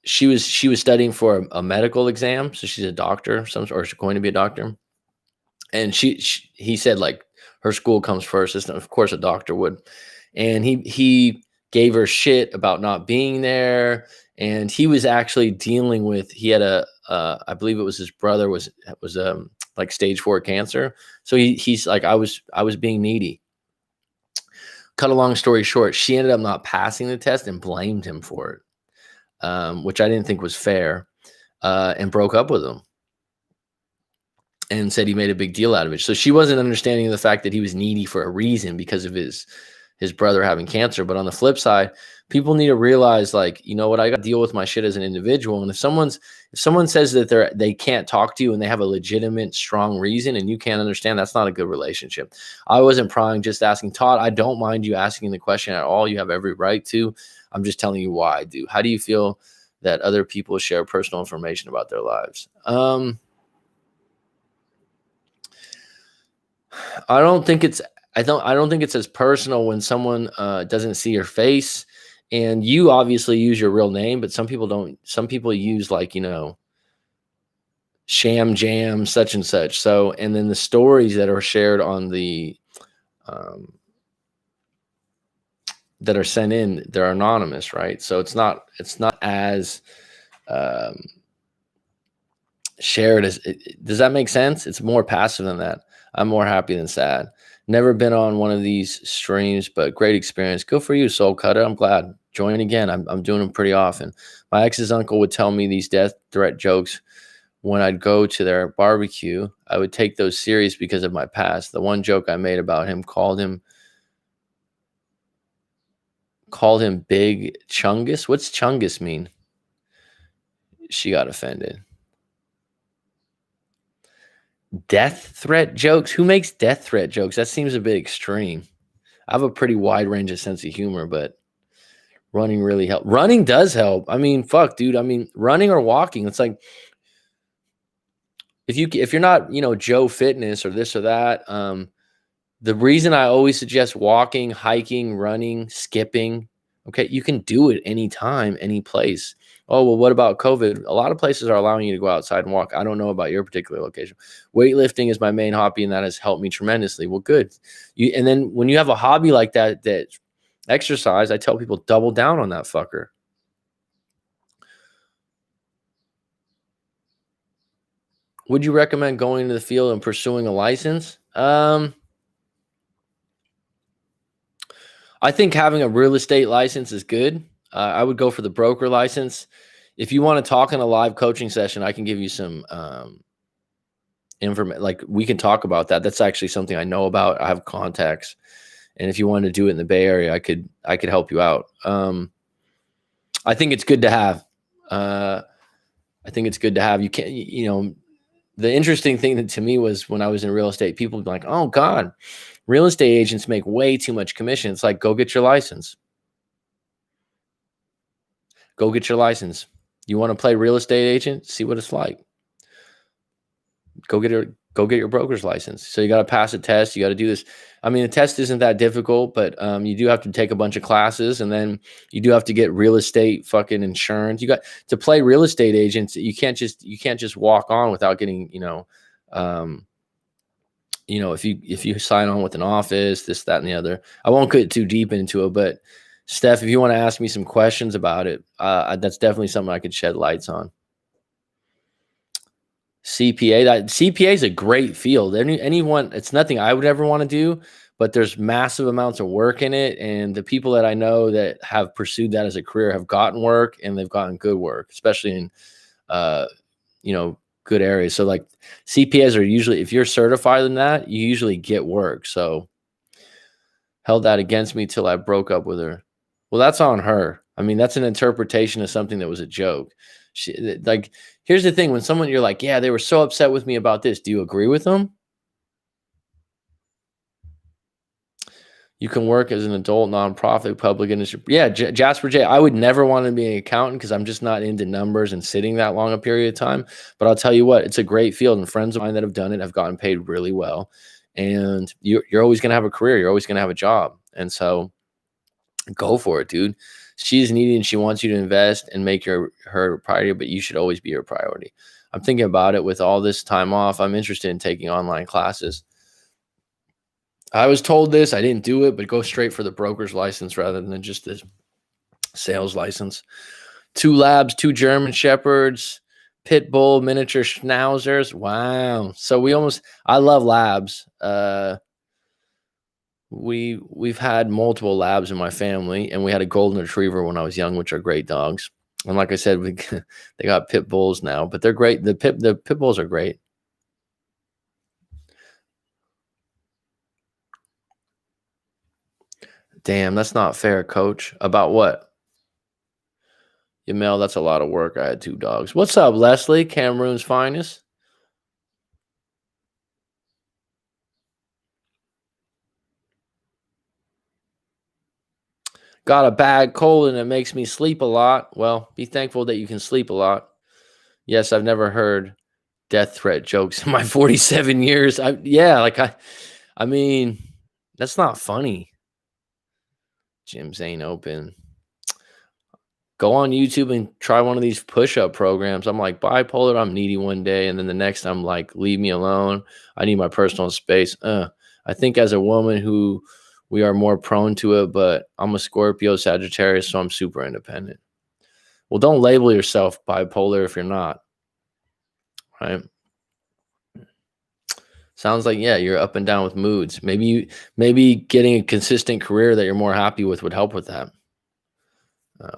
She was studying for a medical exam, so she's a doctor, or she's going to be a doctor. And he said, like, her school comes first. Of course, a doctor would. And he gave her shit about not being there. And he was actually dealing with. He had I believe it was his brother was like stage 4 cancer. So he's like, I was being needy. Cut a long story short, she ended up not passing the test and blamed him for it, which I didn't think was fair, and broke up with him and said he made a big deal out of it. So she wasn't understanding the fact that he was needy for a reason, because of his brother having cancer. But on the flip side, people need to realize, like, you know what, I got to deal with my shit as an individual. And if someone says that they can't talk to you and they have a legitimate, strong reason and you can't understand, that's not a good relationship. I wasn't prying, just asking. Todd, I don't mind you asking the question at all. You have every right to. I'm just telling you why I do. How do you feel that other people share personal information about their lives? I don't think it's as personal when someone doesn't see your face. And you obviously use your real name, but some people don't. Some people use, like, Sham Jam, such and such. So, and then the stories that are shared on the that are sent in, they're anonymous, right? So it's not as shared as. Does that make sense? It's more passive than that. I'm more happy than sad. Never been on one of these streams, but great experience. Good for you, Soul Cutter. I'm glad. Join again. I'm doing them pretty often. My ex's uncle would tell me these death threat jokes when I'd go to their barbecue. I would take those serious because of my past. The one joke I made about him called him Big Chungus. What's Chungus mean? She got offended. Death threat jokes? Who makes death threat jokes? That seems a bit extreme. I have a pretty wide range of sense of humor, but running really helps. Running does help. I mean, fuck, dude. I mean, running or walking. It's like, if you're not, Joe Fitness or this or that, the reason I always suggest walking, hiking, running, skipping, okay, you can do it anytime, any place. Oh, well, what about COVID? A lot of places are allowing you to go outside and walk. I don't know about your particular location. Weightlifting is my main hobby, and that has helped me tremendously. Well, good. And then when you have a hobby like that exercise, I tell people, double down on that fucker. Would you recommend going into the field and pursuing a license? I think having a real estate license is good. I would go for the broker license. If you want to talk in a live coaching session, I can give you some information. Like, we can talk about that. That's actually something I know about. I have contacts, and if you want to do it in the Bay Area, I could help you out. I think it's good to have. You can't. The interesting thing to me was when I was in real estate, people would be like, "Oh God, real estate agents make way too much commission." It's like, go get your license. Go get your license. You want to play real estate agent? See what it's like. Go get your broker's license. So you got to pass a test. You got to do this. I mean, the test isn't that difficult, but you do have to take a bunch of classes, and then you do have to get real estate fucking insurance. You got to play real estate agents. You can't just walk on without getting, if you sign on with an office, this, that, and the other. I won't get too deep into it, but Steph, if you want to ask me some questions about it, that's definitely something I could shed lights on. CPA is a great field. Anyone, it's nothing I would ever want to do, but there's massive amounts of work in it. And the people that I know that have pursued that as a career have gotten work, and they've gotten good work, especially in, good areas. So like CPAs are usually, if you're certified in that, you usually get work. So held that against me till I broke up with her. Well, that's on her. I mean, that's an interpretation of something that was a joke. Like, here's the thing: when someone you're like, yeah, they were so upset with me about this. Do you agree with them? You can work as an adult nonprofit public industry. Yeah, Jasper J. I would never want to be an accountant because I'm just not into numbers and sitting that long a period of time. But I'll tell you what, it's a great field, and friends of mine that have done it have gotten paid really well. And you're always going to have a career. You're always going to have a job. And so go for it, dude. She's needy and she wants you to invest and make her priority, but you should always be your priority. I'm thinking about it with all this time off. I'm interested in taking online classes. I was told this, I didn't do it, but go straight for the broker's license rather than just this sales license. 2 labs, 2 German Shepherds, Pit Bull, miniature Schnauzers. Wow. So I love labs. We've had multiple labs in my family, and we had a golden retriever when I was young, which are great dogs. And like I said, they got pit bulls now, but they're great. The pit bulls are great. Damn, that's not fair, coach. About what? Yamel, that's a lot of work. I had 2 dogs. What's up, Leslie? Cameroon's finest. Got a bad cold and it makes me sleep a lot. Well, be thankful that you can sleep a lot. Yes, I've never heard death threat jokes in my 47 years. I mean, that's not funny. Gyms ain't open. Go on YouTube and try one of these push-up programs. I'm like bipolar, I'm needy one day, and then the next I'm like, leave me alone. I need my personal space. I think as a woman who we are more prone to it, but I'm a Scorpio Sagittarius, so I'm super independent. Well, don't label yourself bipolar if you're not. Right? Sounds like, yeah, you're up and down with moods. Maybe getting a consistent career that you're more happy with would help with that.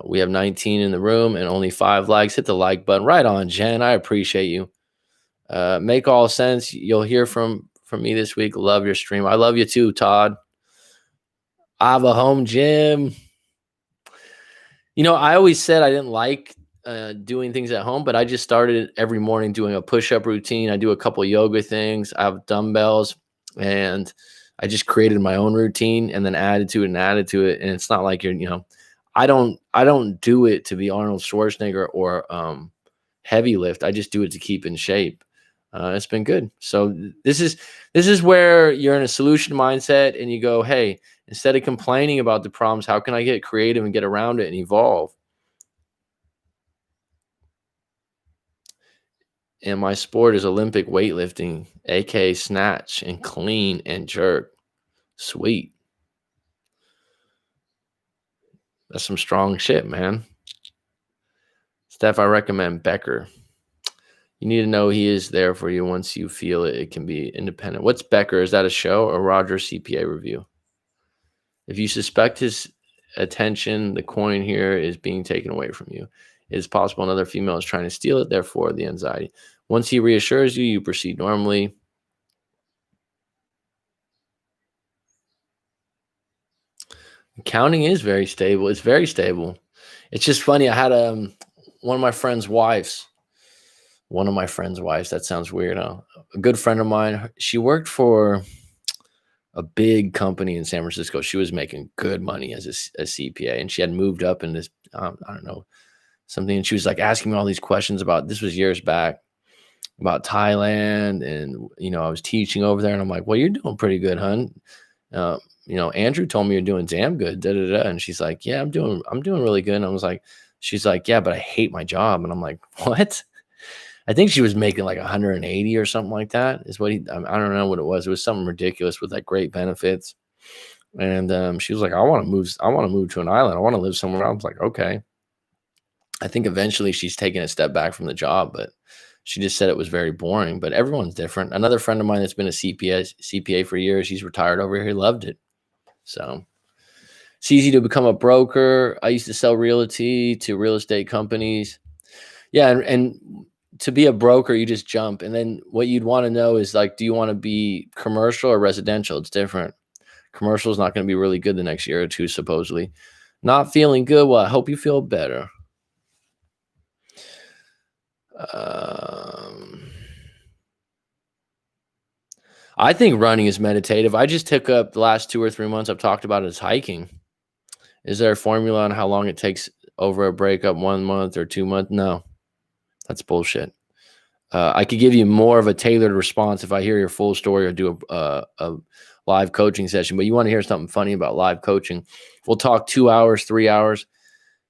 We have 19 in the room and only 5 likes. Hit the like button. Right on, Jen. I appreciate you. Make all sense. You'll hear from me this week. Love your stream. I love you too, Todd. I have a home gym. I always said I didn't like doing things at home, but I just started every morning doing a push-up routine. I do a couple yoga things. I have dumbbells, and I just created my own routine and then added to it. And it's not like I don't do it to be Arnold Schwarzenegger or heavy lift. I just do it to keep in shape. It's been good. So this is where you're in a solution mindset and you go, hey, instead of complaining about the problems, how can I get creative and get around it and evolve? And my sport is Olympic weightlifting, aka snatch and clean and jerk. Sweet. That's some strong shit, man. Steph, I recommend Becker. You need to know he is there for you once you feel it. It can be independent. What's Becker? Is that a show or Roger CPA review? If you suspect his attention, the coin here is being taken away from you. It is possible another female is trying to steal it, therefore the anxiety. Once he reassures you, you proceed normally. Accounting is very stable. It's very stable. It's just funny. I had one of my friend's wives. That sounds weird. A good friend of mine. She worked for a big company in San Francisco. She was making good money as a CPA, and she had moved up in this, I don't know, something. And she was like asking me all these questions about, this was years back, about Thailand. And, I was teaching over there, and I'm like, well, you're doing pretty good, hun. Andrew told me you're doing damn good. Da, da, da. And she's like, yeah, I'm doing really good. And I was like, she's like, yeah, but I hate my job. And I'm like, what? I think she was making like 180 or something like that is what I don't know what it was. It was something ridiculous with like great benefits. And she was like, I want to move to an island. I want to live somewhere. I was like, okay. I think eventually she's taking a step back from the job, but she just said it was very boring. But everyone's different. Another friend of mine that's been a CPA for years, he's retired over here. He loved it. So it's easy to become a broker. I used to sell realty to real estate companies. Yeah. And to be a broker, you just jump. And then what you'd want to know is like, do you want to be commercial or residential? It's different. Commercial is not going to be really good the next year or two, supposedly. Not feeling good. Well, I hope you feel better. I think running is meditative. I just took up the last 2 or 3 months I've talked about is hiking. Is there a formula on how long it takes over a breakup, 1 month or 2 months? No, that's bullshit. I could give you more of a tailored response if I hear your full story or do a live coaching session. But you want to hear something funny about live coaching? We'll talk 2 hours, 3 hours.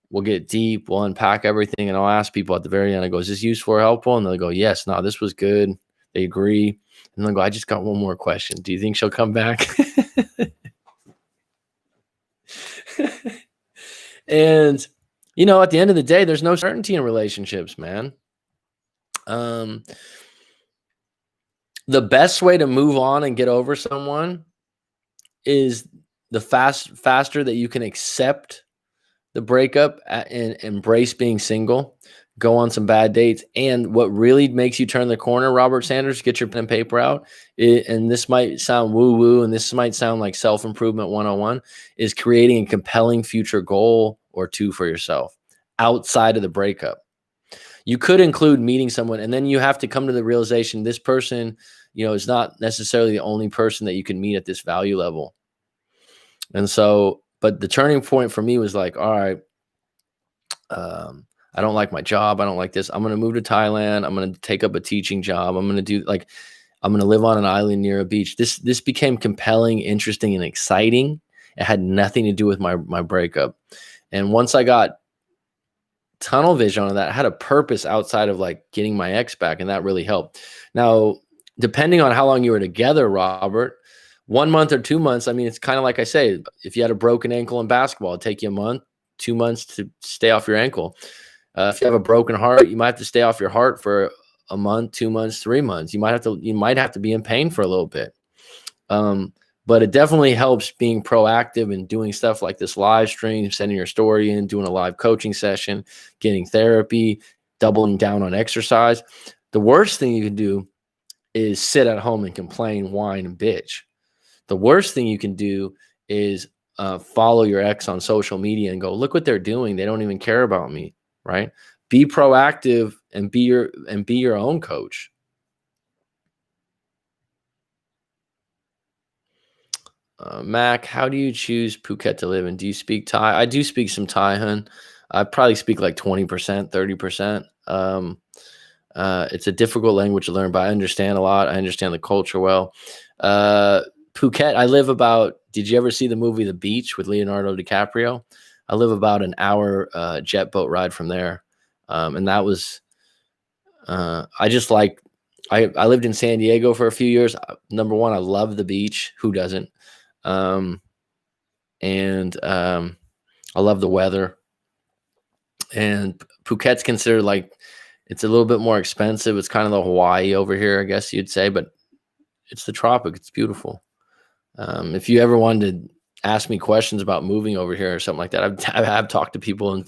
We'll get deep. We'll unpack everything, and I'll ask people at the very end. I go, "Is this useful or helpful?" And they'll go, "Yes." "No, this was good." They agree, and they'll go, "I just got one more question. Do you think she'll come back?" And at the end of the day, there's no certainty in relationships, man. Um, the best way to move on and get over someone is the faster that you can accept the breakup and embrace being single, go on some bad dates. And what really makes you turn the corner, Robert Sanders, get your pen and paper out. And this might sound woo woo, and this might sound like self improvement 101, is creating a compelling future goal or two for yourself outside of the breakup. You could include meeting someone, and then you have to come to the realization this person, is not necessarily the only person that you can meet at this value level. And so, but the turning point for me was like, all right, I don't like my job. I don't like this. I'm going to move to Thailand. I'm going to take up a teaching job. I'm going to live on an island near a beach. This became compelling, interesting, and exciting. It had nothing to do with my breakup. And once I got tunnel vision on that, I had a purpose outside of like getting my ex back, and that really helped. Now, depending on how long you were together, Robert, 1 month or 2 months, I mean, it's kind of like I say, if you had a broken ankle in basketball, it'd take you a month, 2 months to stay off your ankle. If you have a broken heart, you might have to stay off your heart for a month, 2 months, 3 months. You might have to be in pain for a little bit. But it definitely helps being proactive and doing stuff like this live stream, sending your story in, doing a live coaching session, getting therapy, doubling down on exercise. The worst thing you can do is sit at home and complain, whine, and bitch. The worst thing you can do is follow your ex on social media and go, look what they're doing. They don't even care about me, right? Be proactive and be your own coach. Mac, how do you choose Phuket to live in? Do you speak Thai? I do speak some Thai, hun. I probably speak like 20%, 30%. It's a difficult language to learn, but I understand a lot. I understand the culture well. Phuket, I live about, did you ever see the movie The Beach with Leonardo DiCaprio? I live about an hour jet boat ride from there. And that was, I lived in San Diego for a few years. Number one, I love the beach. Who doesn't? I love the weather. And Phuket's considered like, it's a little bit more expensive. It's kind of the Hawaii over here, I guess you'd say, but it's the tropic. It's beautiful. If you ever wanted to ask me questions about moving over here or something like that, I have talked to people in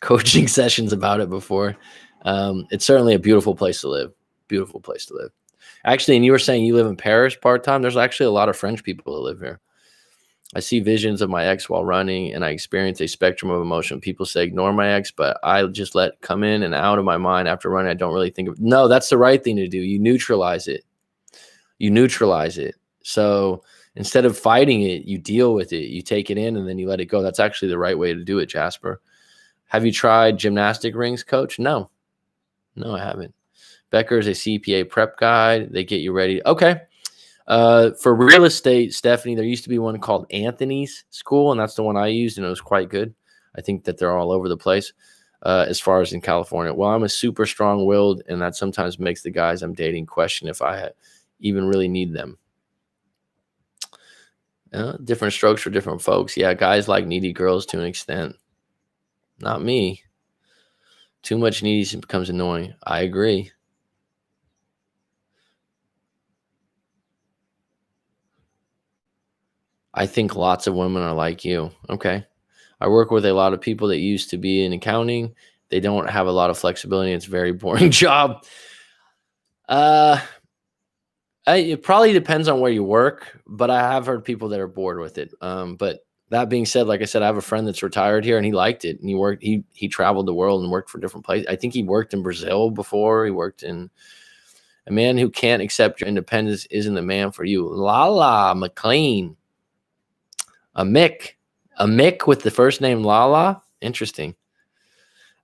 coaching sessions about it before. It's certainly a beautiful place to live. Beautiful place to live. Actually, and you were saying you live in Paris part-time. There's actually a lot of French people that live here. I see visions of my ex while running, and I experience a spectrum of emotion. People say ignore my ex, but I just let come in and out of my mind after running. I don't really think of. No, that's the right thing to do. You neutralize it. So instead of fighting it, you deal with it. You take it in and then you let it go. That's actually the right way to do it, Jasper. Have you tried gymnastic rings, coach? No, I haven't. Becker is a CPA prep guide. They get you ready. Okay. For real estate, Stephanie, there used to be one called Anthony's School, and that's the one I used, and it was quite good. I think that they're all over the place as far as in California. Well, I'm a super strong-willed, and that sometimes makes the guys I'm dating question if I even really need them. Different strokes for different folks. Yeah, guys like needy girls to an extent. Not me. Too much needy becomes annoying. I agree. I think lots of women are like you. Okay. I work with a lot of people that used to be in accounting. They don't have a lot of flexibility. It's a very boring job. It probably depends on where you work, but I have heard people that are bored with it. But That being said, like I said, I have a friend that's retired here and he liked it, and he traveled the world and worked for different places. I think he worked in Brazil before. He worked in A man who can't accept your independence isn't the man for you. Lala McLean. A Mick. A Mick with the first name Lala. Interesting.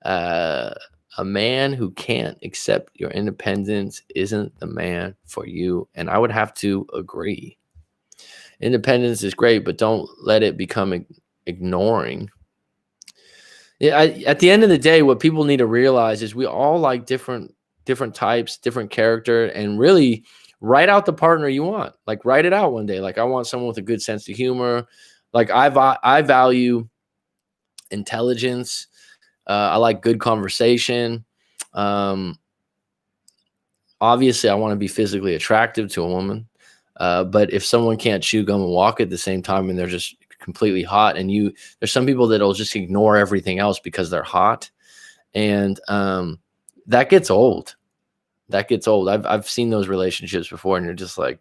A man who can't accept your independence isn't the man for you. And I would have to agree. Independence is great, but don't let it become ignoring. Yeah, at the end of the day, what people need to realize is we all like different types, different character, and really write out the partner you want. Like write it out one day. Like I want someone with a good sense of humor. Like I value intelligence. I like good conversation. Obviously, I want to be physically attractive to a woman. But if someone can't chew gum and walk at the same time and they're just completely hot, and there's some people that'll just ignore everything else because they're hot. And that gets old. I've seen those relationships before, and you're just like,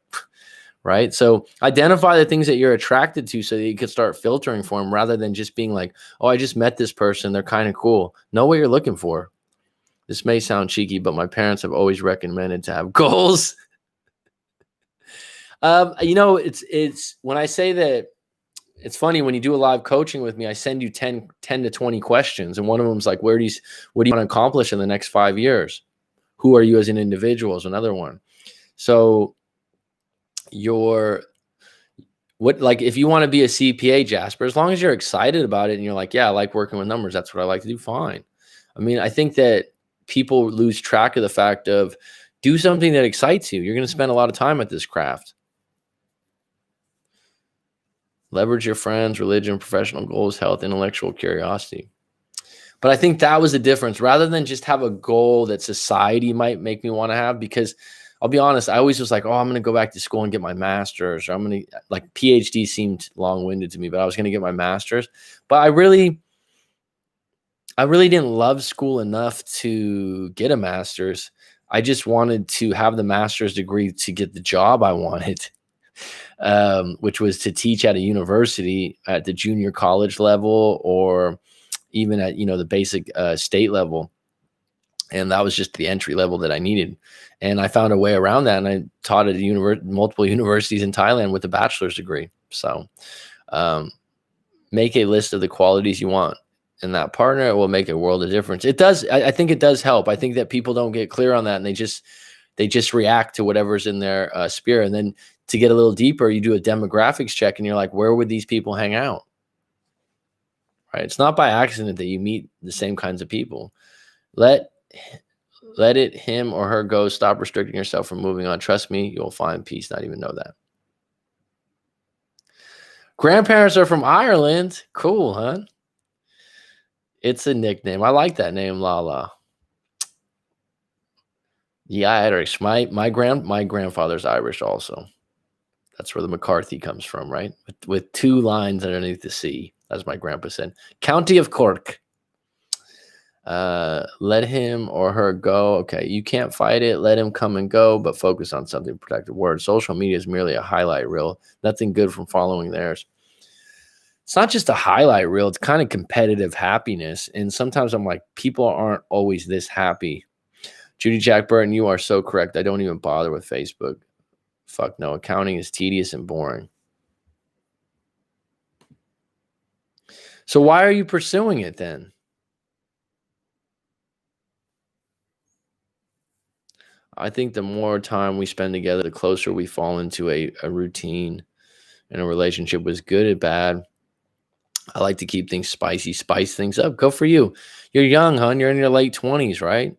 right? So identify the things that you're attracted to so that you can start filtering for them, rather than just being like, oh, I just met this person, they're kind of cool. Know what you're looking for. This may sound cheeky, but my parents have always recommended to have goals. It's when I say that, it's funny when you do a live coaching with me, I send you 10 to 20 questions. And one of them is like, what do you want to accomplish in the next 5 years? Who are you as an individual is another one. So if you want to be a CPA, Jasper, as long as you're excited about it and you're like, yeah, I like working with numbers, that's what I like to do, fine. I mean, I think that people lose track of the fact of do something that excites you. You're going to spend a lot of time at this craft. Leverage your friends, religion, professional goals, health, intellectual curiosity. But I think that was the difference. Rather than just have a goal that society might make me want to have, because I'll be honest, I always was like, oh, I'm going to go back to school and get my master's, or I'm going to, like, PhD seemed long-winded to me, but I was going to get my master's. But I really didn't love school enough to get a master's. I just wanted to have the master's degree to get the job I wanted. Which was to teach at a university at the junior college level, or even at, the basic state level. And that was just the entry level that I needed. And I found a way around that. And I taught at multiple universities in Thailand with a bachelor's degree. So make a list of the qualities you want in that partner. It will make a world of difference. It does. I think it does help. I think that people don't get clear on that, and they just react to whatever's in their spirit. And then to get a little deeper, you do a demographics check and you're like, where would these people hang out? Right? It's not by accident that you meet the same kinds of people. Let it him or her go. Stop restricting yourself from moving on. Trust me, you'll find peace. Not even know that. Grandparents are from Ireland. Cool, huh? It's a nickname. I like that name, Lala. Yeah, Irish. My grandfather's Irish also. That's where the McCarthy comes from, right? With 2 lines underneath the C, as my grandpa said. County of Cork. Let him or her go. Okay, you can't fight it. Let him come and go, but focus on something protected. Word. Social media is merely a highlight reel. Nothing good from following theirs. It's not just a highlight reel. It's kind of competitive happiness. And sometimes I'm like, people aren't always this happy. Judy Jack Burton, you are so correct. I don't even bother with Facebook. Fuck no. Accounting is tedious and boring. So why are you pursuing it then? I think the more time we spend together, the closer we fall into a routine, and a relationship was good or bad. I like to keep things spicy, spice things up. Go for you. You're young, hon. You're in your late 20s, right?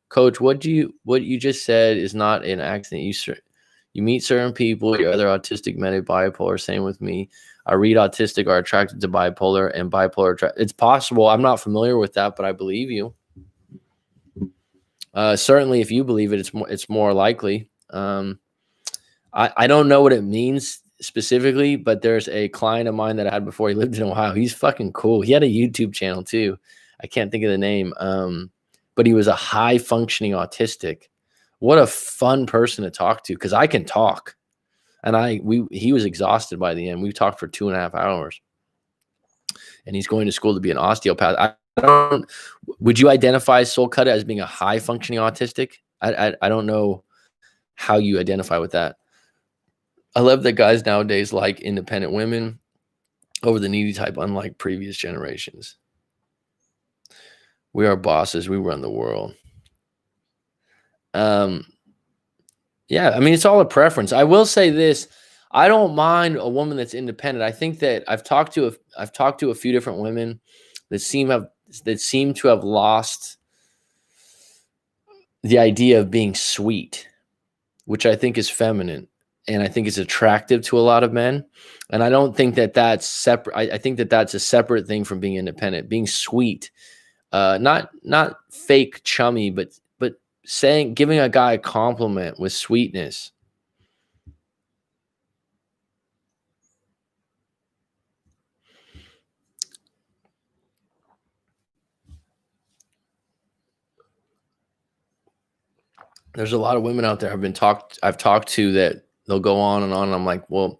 Coach, what you just said is not an accident. You meet certain people, you're either autistic, manic, bipolar. Same with me. I read autistic are attracted to bipolar, and bipolar. It's possible. I'm not familiar with that, but I believe you. Certainly, if you believe it, it's more likely. I don't know what it means specifically, but there's a client of mine that I had before. He lived in Ohio. He's fucking cool. He had a YouTube channel too. I can't think of the name. But he was a high functioning autistic. What a fun person to talk to, because I can talk. And he was exhausted by the end. We talked for 2.5 hours. and he's going to school to be an osteopath. I don't. Would you identify Soul Cutter as being a high functioning autistic? I don't know how you identify with that. I love that guys nowadays like independent women over the needy type, unlike previous generations. We are bosses. We run the world. Yeah, I mean, it's all a preference. I will say this: I don't mind a woman that's independent. I think that I've talked to a few different women that seem to have lost the idea of being sweet, which I think is feminine, and I think is attractive to a lot of men. And I don't think that that's separate. I think that that's a separate thing from being independent. Being sweet, not fake chummy, but giving a guy a compliment with sweetness. There's a lot of women out there I've talked to that they'll go on and on. And I'm like, well,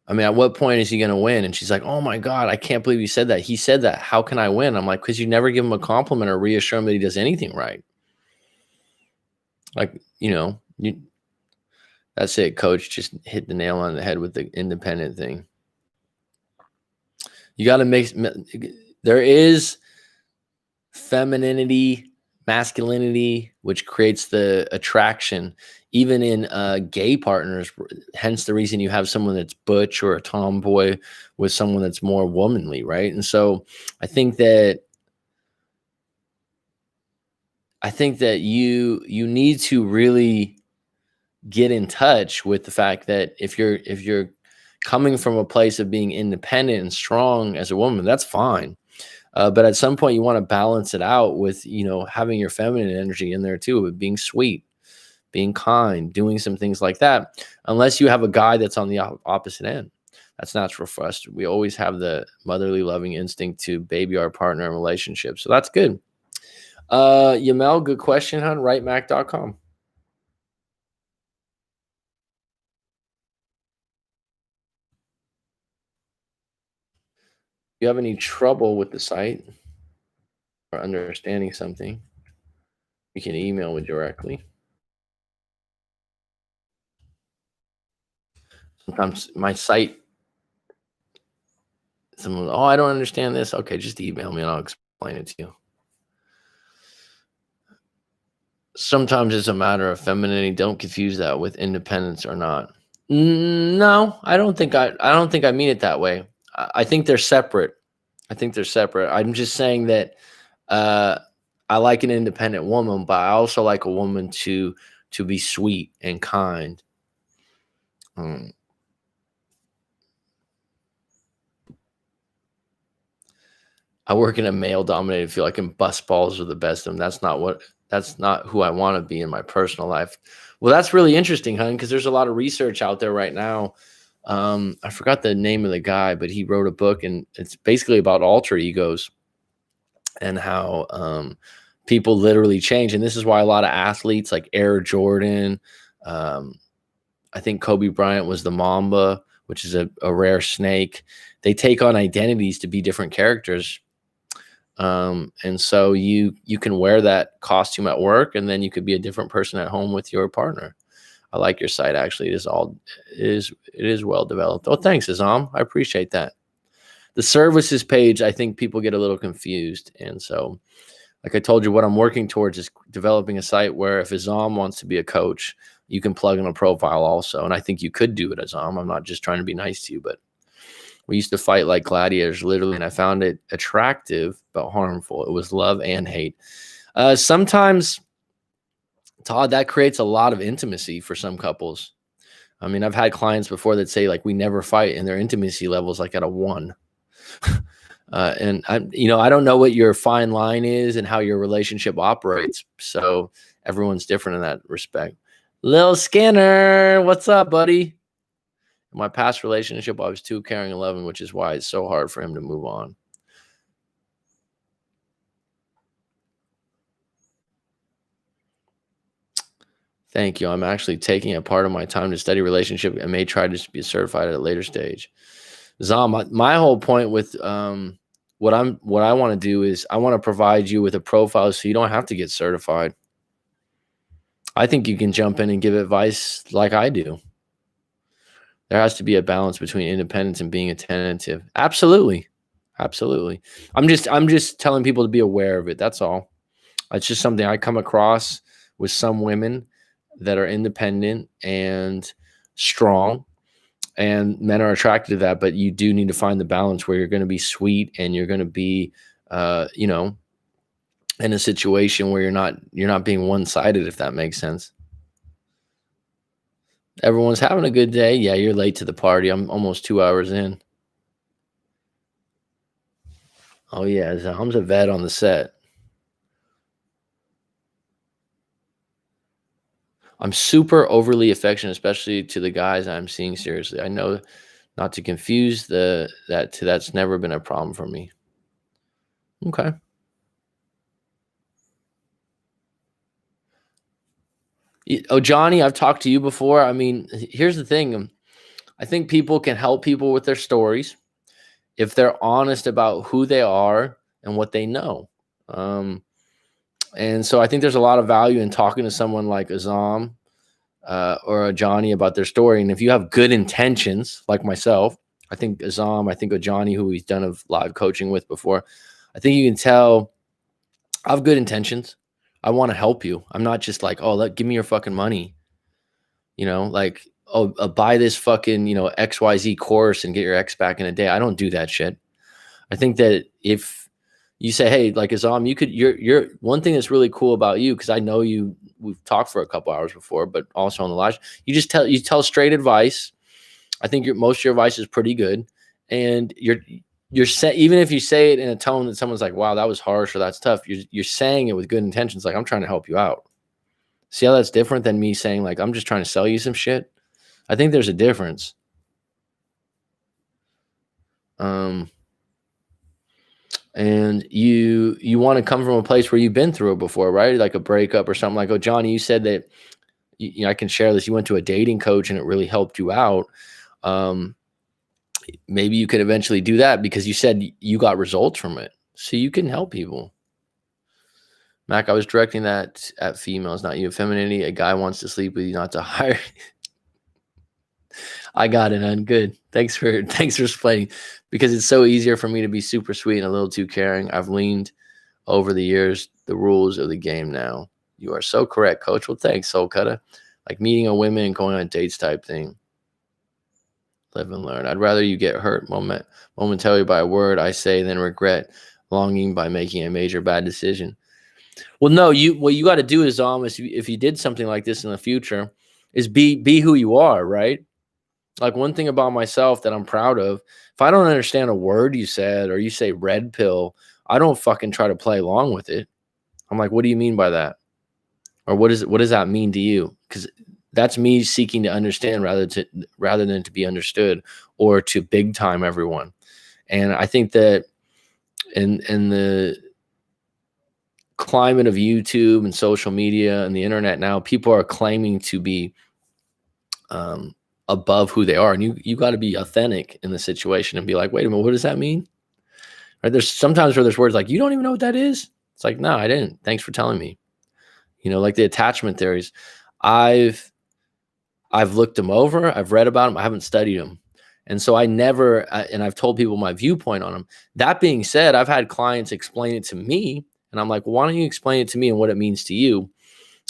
I mean, at what point is he going to win? And she's like, oh my God, I can't believe you said that. He said that. How can I win? I'm like, because you never give him a compliment or reassure him that he does anything right. Like, that's it, coach. Just hit the nail on the head with the independent thing. You got to there is femininity, masculinity, which creates the attraction, even in gay partners. Hence the reason you have someone that's butch or a tomboy with someone that's more womanly, right? And so I think that you need to really get in touch with the fact that if you're coming from a place of being independent and strong as a woman, that's fine. But at some point you want to balance it out with, having your feminine energy in there too, with being sweet, being kind, doing some things like that, unless you have a guy that's on the opposite end. That's natural for us. We always have the motherly loving instinct to baby our partner in relationships. So that's good. Yamel, good question, hon. WriteMac.com. If you have any trouble with the site or understanding something, you can email me directly. Sometimes my site, someone, oh, I don't understand this. Okay, just email me and I'll explain it to you. Sometimes it's a matter of femininity. Don't confuse that with independence or not. No, I don't think I mean it that way. I think they're separate. I'm just saying that I like an independent woman, but I also like a woman to be sweet and kind. I work in a male-dominated field. I can bust balls with the best of them. That's not who I want to be in my personal life. Well, that's really interesting, hun, because there's a lot of research out there right now. I forgot the name of the guy, but he wrote a book, and it's basically about alter egos and how people literally change. And this is why a lot of athletes like Air Jordan, I think Kobe Bryant was the Mamba, which is a rare snake. They take on identities to be different characters. And so you can wear that costume at work, and then you could be a different person at home with your partner. I like your site. Actually, it is well developed. Oh, thanks, Azam. I appreciate that. The services page, I think people get a little confused. And so, like I told you, what I'm working towards is developing a site where if Azam wants to be a coach, you can plug in a profile also. And I think you could do it, Azam. I'm not just trying to be nice to you, but we used to fight like gladiators, literally, and I found it attractive but harmful. It was love and hate. Sometimes, Todd, that creates a lot of intimacy for some couples. I mean, I've had clients before that say, like, we never fight, and their intimacy level's like at a 1. And I don't know what your fine line is and how your relationship operates. So everyone's different in that respect. Lil Skinner, what's up, buddy? In my past relationship, I was too caring and loving, which is why it's so hard for him to move on. Thank you. I'm actually taking a part of my time to study relationship and may try to be certified at a later stage. Zom, my whole point with What I want to do is I want to provide you with a profile so you don't have to get certified. I think you can jump in and give advice like I do. There has to be a balance between independence and being attentive. Absolutely. Absolutely. I'm just telling people to be aware of it. That's all. It's just something I come across with some women that are independent and strong, and men are attracted to that, but you do need to find the balance where you're going to be sweet and you're going to be you know, in a situation where you're not being one-sided, if that makes sense. Everyone's having a good day. Yeah, you're late to the party. I'm almost 2 hours in. Oh yeah, I'm a vet on the set. I'm super overly affectionate, especially to the guys I'm seeing seriously. I know not to confuse that's never been a problem for me. Okay. Oh, Johnny, I've talked to you before. I mean, here's the thing. I think people can help people with their stories if they're honest about who they are and what they know. Um, and so I think there's a lot of value in talking to someone like Azam or a Johnny about their story. And if you have good intentions, like myself, I think Azam, I think of Johnny, who he's done a live coaching with before. I think you can tell I have good intentions. I want to help you. I'm not just like, oh, give me your fucking money. Like, oh, buy this fucking, XYZ course and get your ex back in a day. I don't do that shit. I think that if you say, hey, like Azam, you're one thing that's really cool about you, because I know you, we've talked for a couple hours before, but also on the live, you tell straight advice. I think most of your advice is pretty good. And even if you say it in a tone that someone's like, wow, that was harsh or that's tough, you're saying it with good intentions. Like, I'm trying to help you out. See how that's different than me saying, like, I'm just trying to sell you some shit? I think there's a difference. And you want to come from a place where you've been through it before, right? Like a breakup or something. Like, oh, Johnny, you said that, I can share this. You went to a dating coach and it really helped you out. Maybe you could eventually do that because you said you got results from it. So you can help people. Mac, I was directing that at females, not you. Femininity, a guy wants to sleep with you, not to hire. I got it, man. Good. Thanks for explaining, because it's so easier for me to be super sweet and a little too caring. I've leaned over the years the rules of the game now. You are so correct, coach. Well, thanks, Soul Cutter. Like meeting a woman and going on dates type thing. Live and learn. I'd rather you get hurt momentarily by a word I say than regret longing by making a major bad decision. Well, no, what you got to do is almost, if you did something like this in the future, is be who you are, right? Like, one thing about myself that I'm proud of, if I don't understand a word you said or you say red pill, I don't fucking try to play along with it. I'm like, what do you mean by that? Or what does that mean to you? Because that's me seeking to understand rather than to be understood or to big time everyone. And I think that in the climate of YouTube and social media and the internet now, people are claiming to be above who they are, and you got to be authentic in the situation and be like, wait a minute, what does that mean? Right? There's sometimes where there's words like, you don't even know what that is. It's like, no, I didn't. Thanks for telling me. Like the attachment theories. I've looked them over. I've read about them. I haven't studied them. And so and I've told people my viewpoint on them. That being said, I've had clients explain it to me, and I'm like, why don't you explain it to me and what it means to you?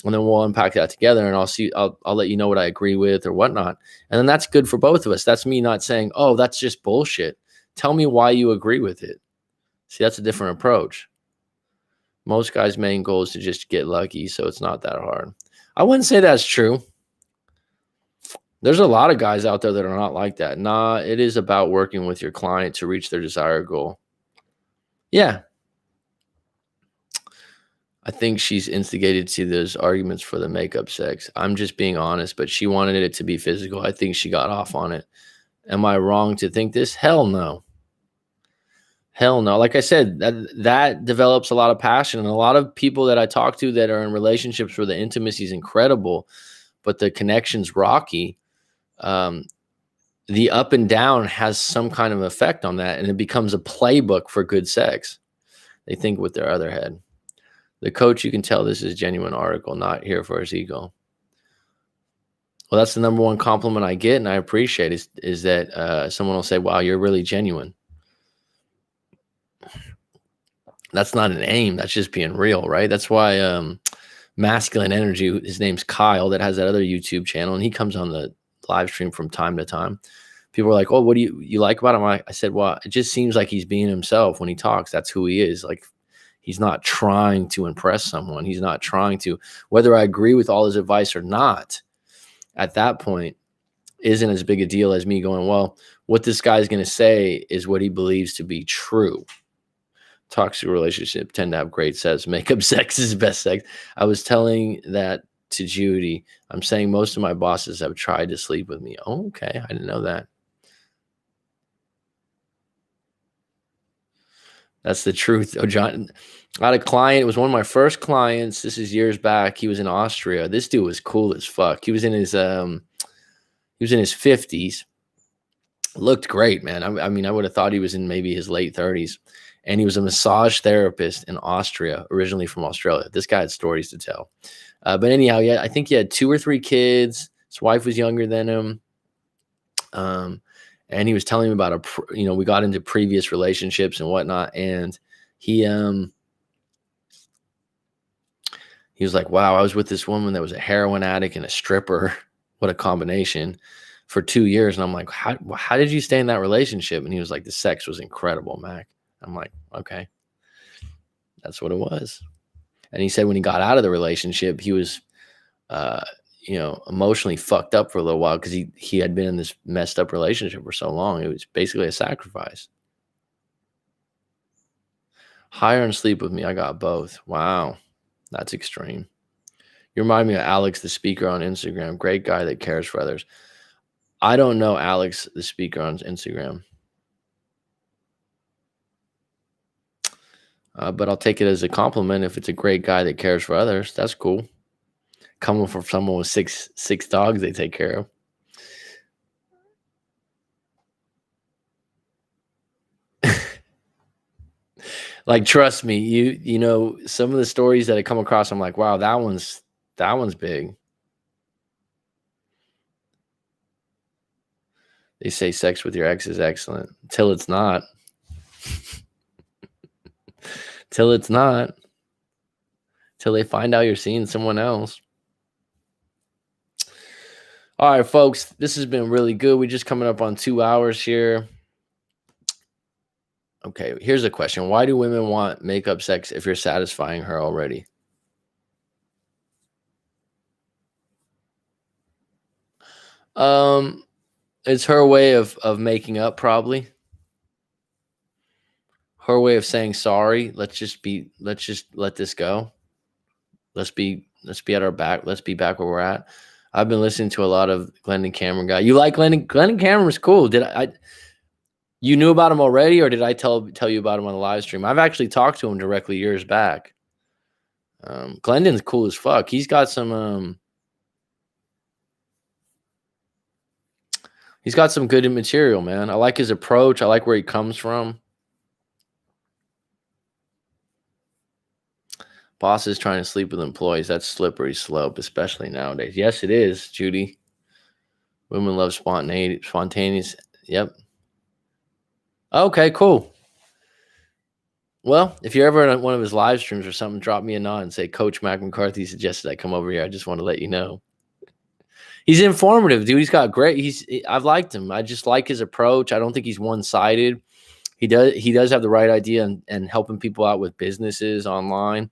And then we'll unpack that together, and I'll let you know what I agree with or whatnot. And then that's good for both of us. That's me not saying, oh, that's just bullshit. Tell me why you agree with it. See, that's a different approach. Most guys' main goal is to just get lucky, so it's not that hard. I wouldn't say that's true. There's a lot of guys out there that are not like that. Nah, it is about working with your client to reach their desired goal. Yeah. I think she's instigated to those arguments for the makeup sex. I'm just being honest, but she wanted it to be physical. I think she got off on it. Am I wrong to think this? Hell no. Hell no. Like I said, that develops a lot of passion. And a lot of people that I talk to that are in relationships where the intimacy is incredible, but the connection's rocky, the up and down has some kind of effect on that, and it becomes a playbook for good sex. They think with their other head. The coach, you can tell this is genuine article, not here for his ego. Well, that's the number one compliment I get, and I appreciate is that someone will say, "Wow, you're really genuine." That's not an aim. That's just being real, right? That's why Masculine Energy, his name's Kyle, that has that other YouTube channel, and he comes on the live stream from time to time. People are like, "Oh, what do you like about him?" I said, "Well, it just seems like he's being himself when he talks. That's who he is. Like, he's not trying to impress someone. He's not trying to, whether I agree with all his advice or not, at that point, isn't as big a deal as me going, well, what this guy's going to say is what he believes to be true. Toxic relationship tend to have great sex. Makeup sex is best sex. I was telling that to Judy. I'm saying most of my bosses have tried to sleep with me. Oh, okay. I didn't know that. That's the truth. Oh, John, I had a client. It was one of my first clients. This is years back. He was in Austria. This dude was cool as fuck. He was in his 50s. Looked great, man. I mean, I would have thought he was in maybe his late 30s. And he was a massage therapist in Austria, originally from Australia. This guy had stories to tell. But anyhow, yeah, I think he had 2 or 3 kids. His wife was younger than him. And he was telling me about we got into previous relationships and whatnot. And he was like, wow, I was with this woman that was a heroin addict and a stripper. What a combination, for 2 years. And I'm like, how did you stay in that relationship? And he was like, the sex was incredible, Mac. I'm like, okay, that's what it was. And he said when he got out of the relationship, he was, emotionally fucked up for a little while because he had been in this messed up relationship for so long. It was basically a sacrifice. Hire and sleep with me. I got both. Wow. That's extreme. You remind me of Alex, the speaker on Instagram. Great guy that cares for others. I don't know Alex, the speaker on Instagram. But I'll take it as a compliment if it's a great guy that cares for others. That's cool. Coming from someone with six dogs they take care of. Like, trust me, you know, some of the stories that I come across, I'm like, wow, that one's big. They say sex with your ex is excellent till it's not. Till it's not. Till they find out you're seeing someone else. All right, folks, this has been really good. We're just coming up on 2 hours here. Okay, here's a question. Why do women want makeup sex if you're satisfying her already? It's her way of making up, probably. Her way of saying sorry. Let's just let this go. Let's be at our back. Let's be back where we're at. I've been listening to a lot of Glendon Cameron guy. You like Glendon? Glendon Cameron was cool. You knew about him already, or did I tell you about him on the live stream? I've actually talked to him directly years back. Glendon's cool as fuck. He's got some good material, man. I like his approach. I like where he comes from. Bosses trying to sleep with employees. That's slippery slope, especially nowadays. Yes, it is, Judy. Women love spontaneous. Yep. Okay, cool. Well, if you're ever in one of his live streams or something, drop me a nod and say, Coach Mac McCarthy suggested I come over here. I just want to let you know. He's informative, dude. He's got great. I've liked him. I just like his approach. I don't think he's one-sided. He does have the right idea and helping people out with businesses online.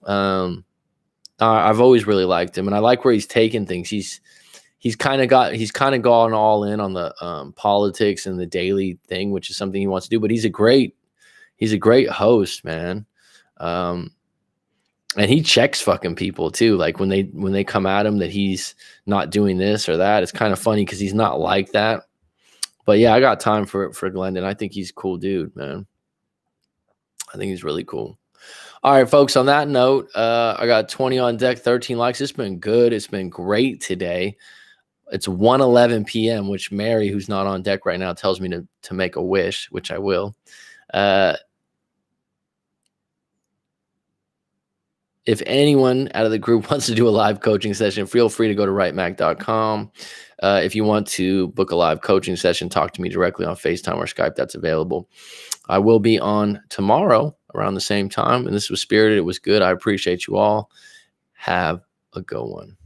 I've always really liked him, and I like where he's taken things. He's kind of gone all in on the politics and the daily thing, which is something he wants to do. But he's a great host, man. And he checks fucking people too. Like when they come at him that he's not doing this or that, it's kind of funny because he's not like that. But yeah, I got time for Glendon. I think he's a cool dude, man. I think he's really cool. All right, folks, on that note, I got 20 on deck, 13 likes. It's been good. It's been great today. It's 1:11 p.m., which Mary, who's not on deck right now, tells me to make a wish, which I will. If anyone out of the group wants to do a live coaching session, feel free to go to writemac.com. If you want to book a live coaching session, talk to me directly on FaceTime or Skype. That's available. I will be on tomorrow around the same time. And this was Spirited. It was good. I appreciate you all. Have a good one.